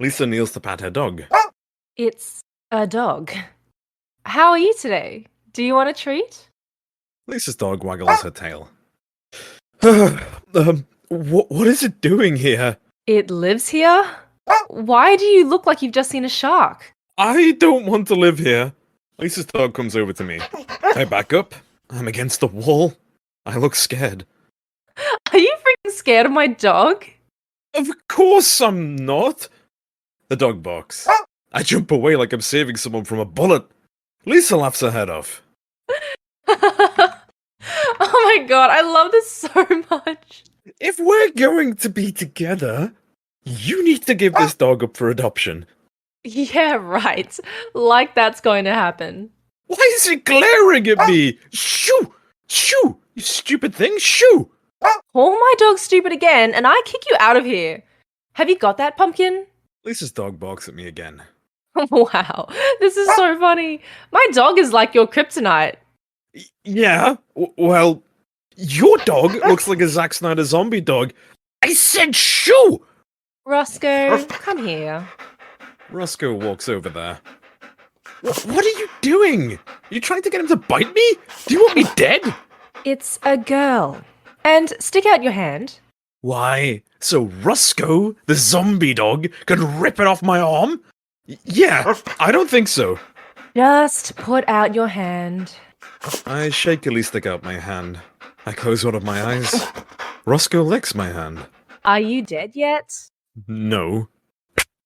Lisa kneels to pat her dog. It's a dog. How are you today? Do you want a treat? Lisa's dog waggles her tail. What is it doing here? It lives here? Why do you look like you've just seen a shark? I don't want to live here. Lisa's dog comes over to me. I back up. I'm against the wall. I look scared. Are you freaking scared of my dog? Of course I'm not. The dog barks. I jump away like I'm saving someone from a bullet. Lisa laughs her head off. Oh my god, I love this so much. If we're going to be together, you need to give this dog up for adoption. Yeah, right. Like that's going to happen. Why is it glaring at me? Shoo! Shoo! You stupid thing, shoo! Call my dog stupid again, and I kick you out of here. Have you got that, Pumpkin? Lisa's dog barks at me again. Wow, this is so funny. My dog is like your kryptonite. Yeah, well, your dog looks like a Zack Snyder zombie dog. I said shoo! Roscoe, come here. Roscoe walks over there. What are you doing? You trying to get him to bite me? Do you want me dead? It's a girl. And stick out your hand. Why? So Roscoe, the zombie dog, can rip it off my arm? Yeah, I don't think so. Just put out your hand. I shakily stick out my hand. I close one of my eyes. Roscoe licks my hand. Are you dead yet? No.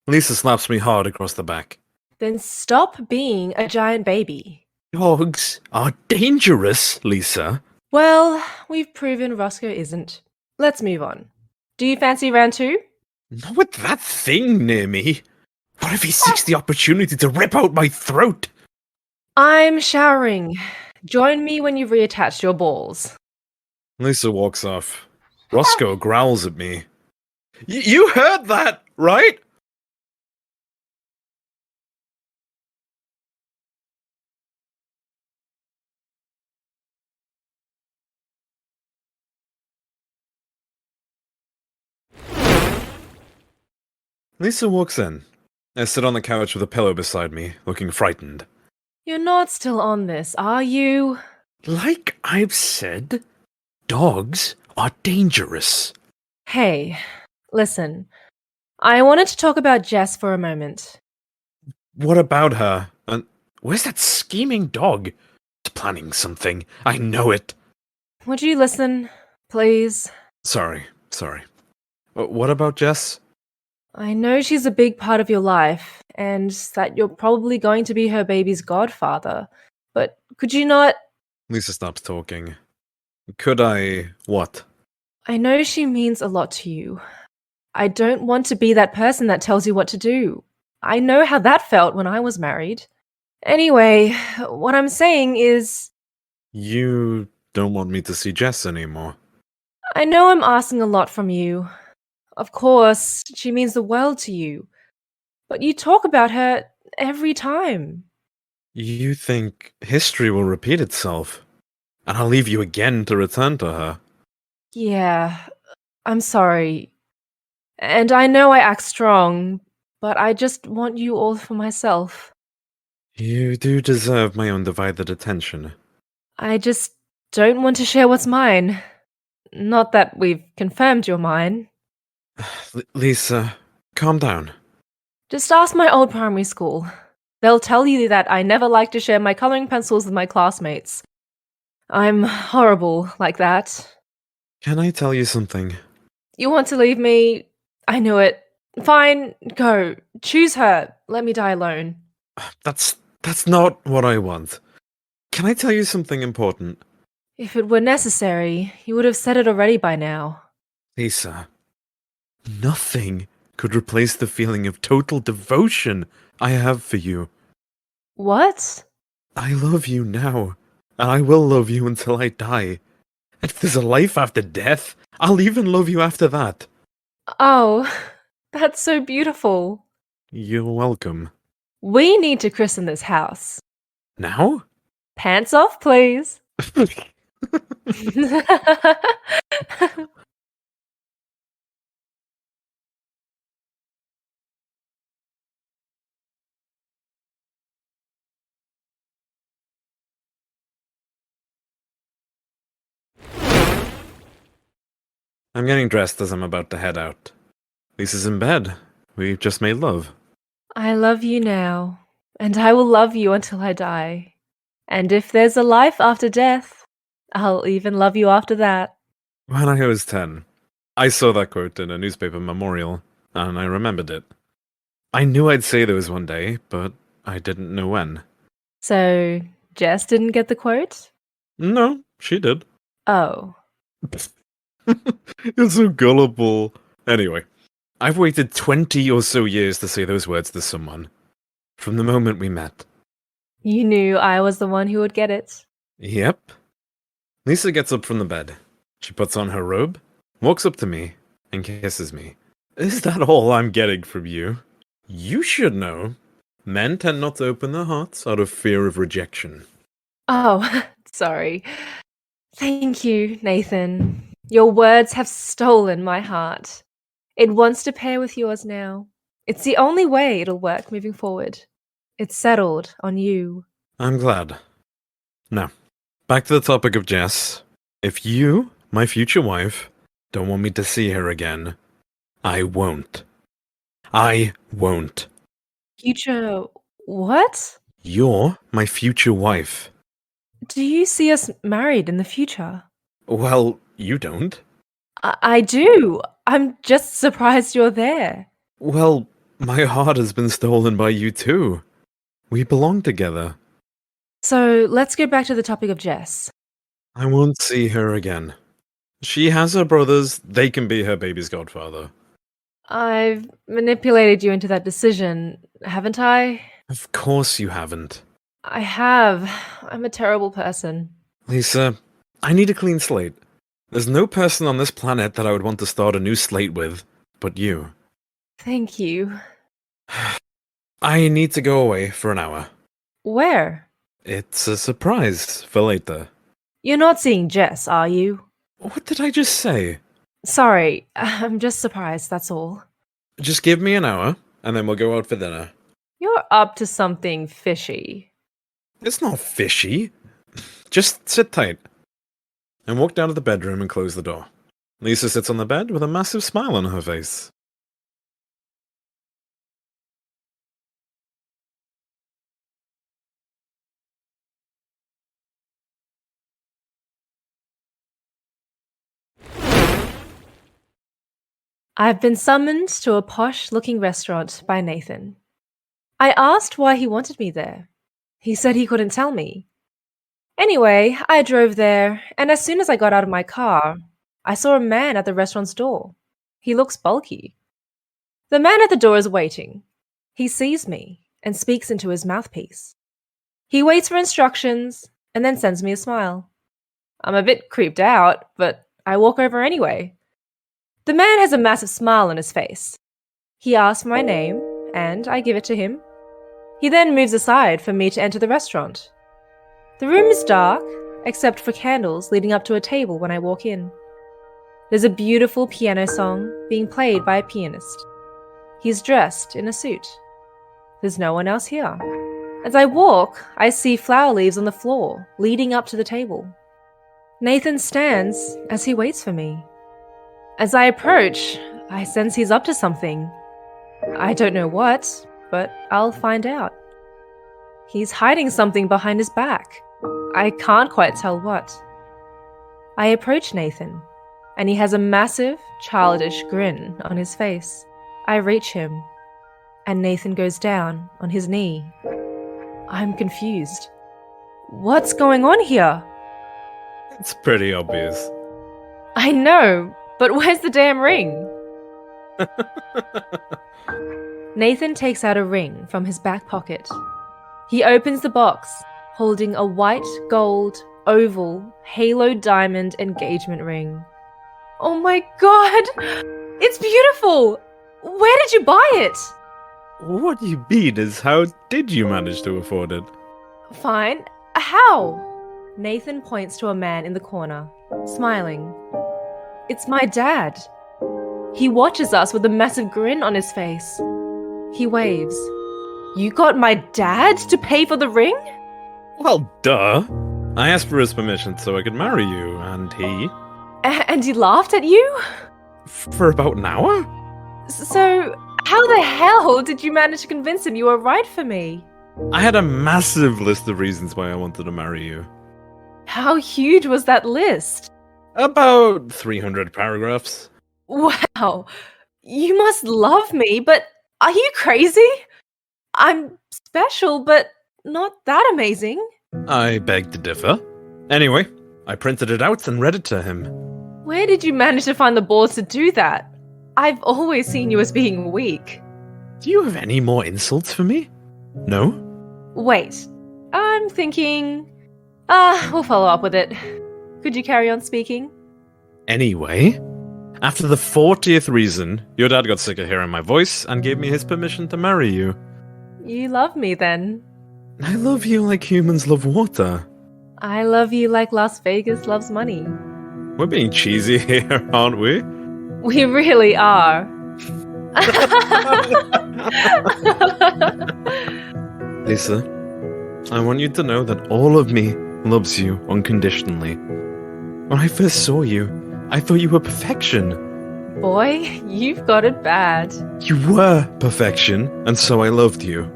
Lisa slaps me hard across the back. Then stop being a giant baby. Dogs are dangerous, Lisa. Well, we've proven Roscoe isn't. Let's move on. Do you fancy round 2? Not with that thing near me. What if he seeks the opportunity to rip out my throat? I'm showering. Join me when you've reattached your balls. Lisa walks off. Roscoe growls at me. You heard that, right? Lisa walks in. I sit on the couch with a pillow beside me, looking frightened. You're not still on this, are you? Like I've said, dogs are dangerous. Hey, listen. I wanted to talk about Jess for a moment. What about her? And where's that scheming dog? It's planning something. I know it. Would you listen, please? Sorry. What about Jess? I know she's a big part of your life, and that you're probably going to be her baby's godfather. But could you not? Lisa stops talking. Could I... what? I know she means a lot to you. I don't want to be that person that tells you what to do. I know how that felt when I was married. Anyway, what I'm saying is... You don't want me to see Jess anymore. I know I'm asking a lot from you. Of course, she means the world to you. But you talk about her every time. You think history will repeat itself, and I'll leave you again to return to her. Yeah, I'm sorry. And I know I act strong, but I just want you all for myself. You do deserve my undivided attention. I just don't want to share what's mine. Not that we've confirmed you're mine. Lisa, calm down. Just ask my old primary school. They'll tell you that I never liked to share my coloring pencils with my classmates. I'm horrible like that. Can I tell you something? You want to leave me? I knew it. Fine, go. Choose her. Let me die alone. That's not what I want. Can I tell you something important? If it were necessary, you would have said it already by now. Lisa, nothing could replace the feeling of total devotion I have for you. What? I love you now, and I will love you until I die. If there's a life after death, I'll even love you after that. Oh, that's so beautiful. You're welcome. We need to christen this house. Now? Pants off, please. I'm getting dressed as I'm about to head out. Lisa's in bed. We've just made love. I love you now, and I will love you until I die. And if there's a life after death, I'll even love you after that. When I was 10, I saw that quote in a newspaper memorial, and I remembered it. I knew I'd say those one day, but I didn't know when. So, Jess didn't get the quote? No, she did. Oh. You're so gullible. Anyway, I've waited 20 or so years to say those words to someone. From the moment we met. You knew I was the one who would get it. Yep. Lisa gets up from the bed. She puts on her robe, walks up to me, and kisses me. Is that all I'm getting from you? You should know. Men tend not to open their hearts out of fear of rejection. Oh, sorry. Thank you, Nathan. Your words have stolen my heart. It wants to pair with yours now. It's the only way it'll work moving forward. It's settled on you. I'm glad. Now, back to the topic of Jess. If you, my future wife, don't want me to see her again, I won't. I won't. Future. What? You're my future wife. Do you see us married in the future? Well, you don't. I do. I'm just surprised you're there. Well, my heart has been stolen by you too. We belong together. So let's go back to the topic of Jess. I won't see her again. She has her brothers, they can be her baby's godfather. I've manipulated you into that decision, haven't I? Of course you haven't. I have. I'm a terrible person. Lisa, I need a clean slate. There's no person on this planet that I would want to start a new slate with, but you. Thank you. I need to go away for an hour. Where? It's a surprise for later. You're not seeing Jess, are you? What did I just say? Sorry, I'm just surprised, that's all. Just give me an hour, and then we'll go out for dinner. You're up to something fishy. It's not fishy. Just sit tight. And walk down to the bedroom and close the door. Lisa sits on the bed with a massive smile on her face. I've been summoned to a posh-looking restaurant by Nathan. I asked why he wanted me there. He said he couldn't tell me. Anyway, I drove there, and as soon as I got out of my car, I saw a man at the restaurant's door. He looks bulky. The man at the door is waiting. He sees me and speaks into his mouthpiece. He waits for instructions and then sends me a smile. I'm a bit creeped out, but I walk over anyway. The man has a massive smile on his face. He asks my name, and I give it to him. He then moves aside for me to enter the restaurant. The room is dark, except for candles leading up to a table when I walk in. There's a beautiful piano song being played by a pianist. He's dressed in a suit. There's no one else here. As I walk, I see flower leaves on the floor, leading up to the table. Nathan stands as he waits for me. As I approach, I sense he's up to something. I don't know what, but I'll find out. He's hiding something behind his back. I can't quite tell what. I approach Nathan, and he has a massive, childish grin on his face. I reach him, and Nathan goes down on his knee. I'm confused. What's going on here? It's pretty obvious. I know, but where's the damn ring? Nathan takes out a ring from his back pocket. He opens the box, holding a white, gold, oval, halo diamond engagement ring. Oh my god! It's beautiful! Where did you buy it? What you mean is, how did you manage to afford it? Fine. How? Nathan points to a man in the corner, smiling. It's my dad. He watches us with a massive grin on his face. He waves. You got my dad to pay for the ring? Well, duh. I asked for his permission so I could marry you, and he... And he laughed at you? For about an hour? So, how the hell did you manage to convince him you were right for me? I had a massive list of reasons why I wanted to marry you. How huge was that list? About 300 paragraphs. Wow, you must love me, but Are you crazy? I'm special, but not that amazing. I beg to differ. Anyway, I printed it out and read it to him. Where did you manage to find the balls to do that? I've always seen you as being weak. Do you have any more insults for me? No? Wait, I'm thinking... we'll follow up with it. Could you carry on speaking? Anyway, after the 40th reason, your dad got sick of hearing my voice and gave me his permission to marry you. You love me then. I love you like humans love water. I love you like Las Vegas loves money. We're being cheesy here, aren't we? We really are. Lisa, I want you to know that all of me loves you unconditionally. When I first saw you, I thought you were perfection. Boy, you've got it bad. You were perfection, and so I loved you.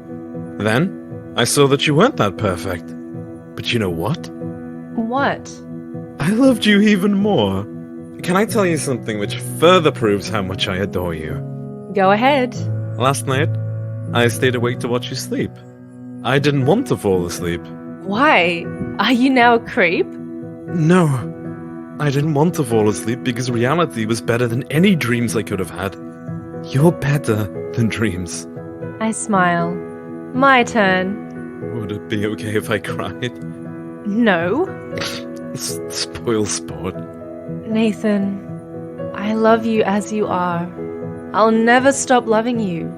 Then, I saw that you weren't that perfect. But you know what? What? I loved you even more. Can I tell you something which further proves how much I adore you? Go ahead. Last night, I stayed awake to watch you sleep. I didn't want to fall asleep. Why? Are you now a creep? No, I didn't want to fall asleep because reality was better than any dreams I could have had. You're better than dreams. I smile. My turn. Would it be okay if I cried? No. Spoil sport. Nathan, I love you as you are. I'll never stop loving you.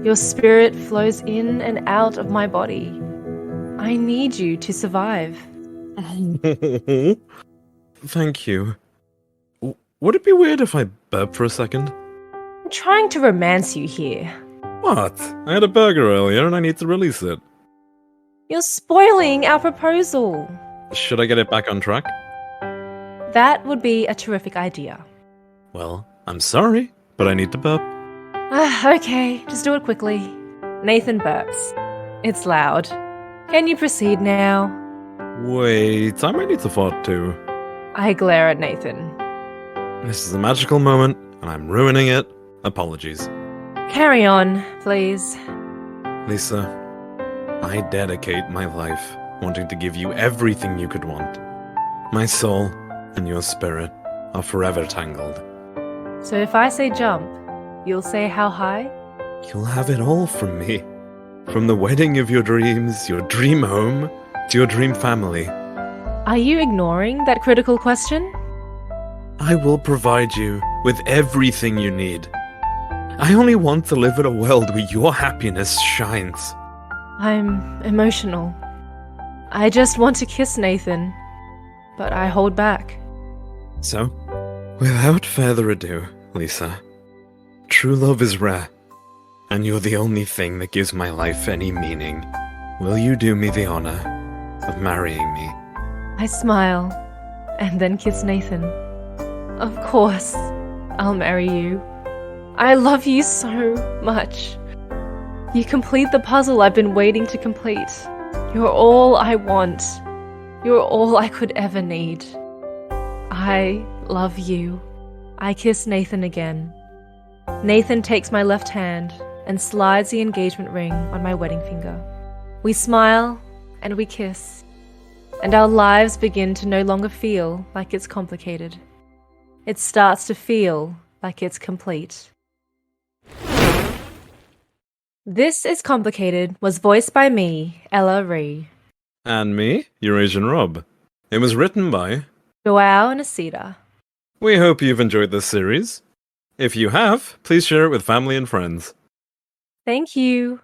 Your spirit flows in and out of my body. I need you to survive. Thank you. Would it be weird if I burp for a second? I'm trying to romance you here. What? I had a burger earlier and I need to release it. You're spoiling our proposal. Should I get it back on track? That would be a terrific idea. Well, I'm sorry, but I need to burp. Okay, just do it quickly. Nathan burps. It's loud. Can you proceed now? Wait, I might need to fart too. I glare at Nathan. This is a magical moment, and I'm ruining it. Apologies. Carry on, please. Lisa, I dedicate my life wanting to give you everything you could want. My soul and your spirit are forever tangled. So if I say jump, you'll say how high? You'll have it all from me. From the wedding of your dreams, your dream home, to your dream family. Are you ignoring that critical question? I will provide you with everything you need. I only want to live in a world where your happiness shines. I'm emotional. I just want to kiss Nathan, but I hold back. So, without further ado, Lisa, true love is rare, and you're the only thing that gives my life any meaning. Will you do me the honor of marrying me? I smile, and then kiss Nathan. Of course, I'll marry you. I love you so much. You complete the puzzle I've been waiting to complete. You're all I want. You're all I could ever need. I love you. I kiss Nathan again. Nathan takes my left hand and slides the engagement ring on my wedding finger. We smile and we kiss, and our lives begin to no longer feel like it's complicated. It starts to feel like it's complete. This is Complicated was voiced by me, Ella Rhee. And me, EurasianRob. It was written by Joao and Nsita. We hope you've enjoyed this series. If you have, please share it with family and friends. Thank you.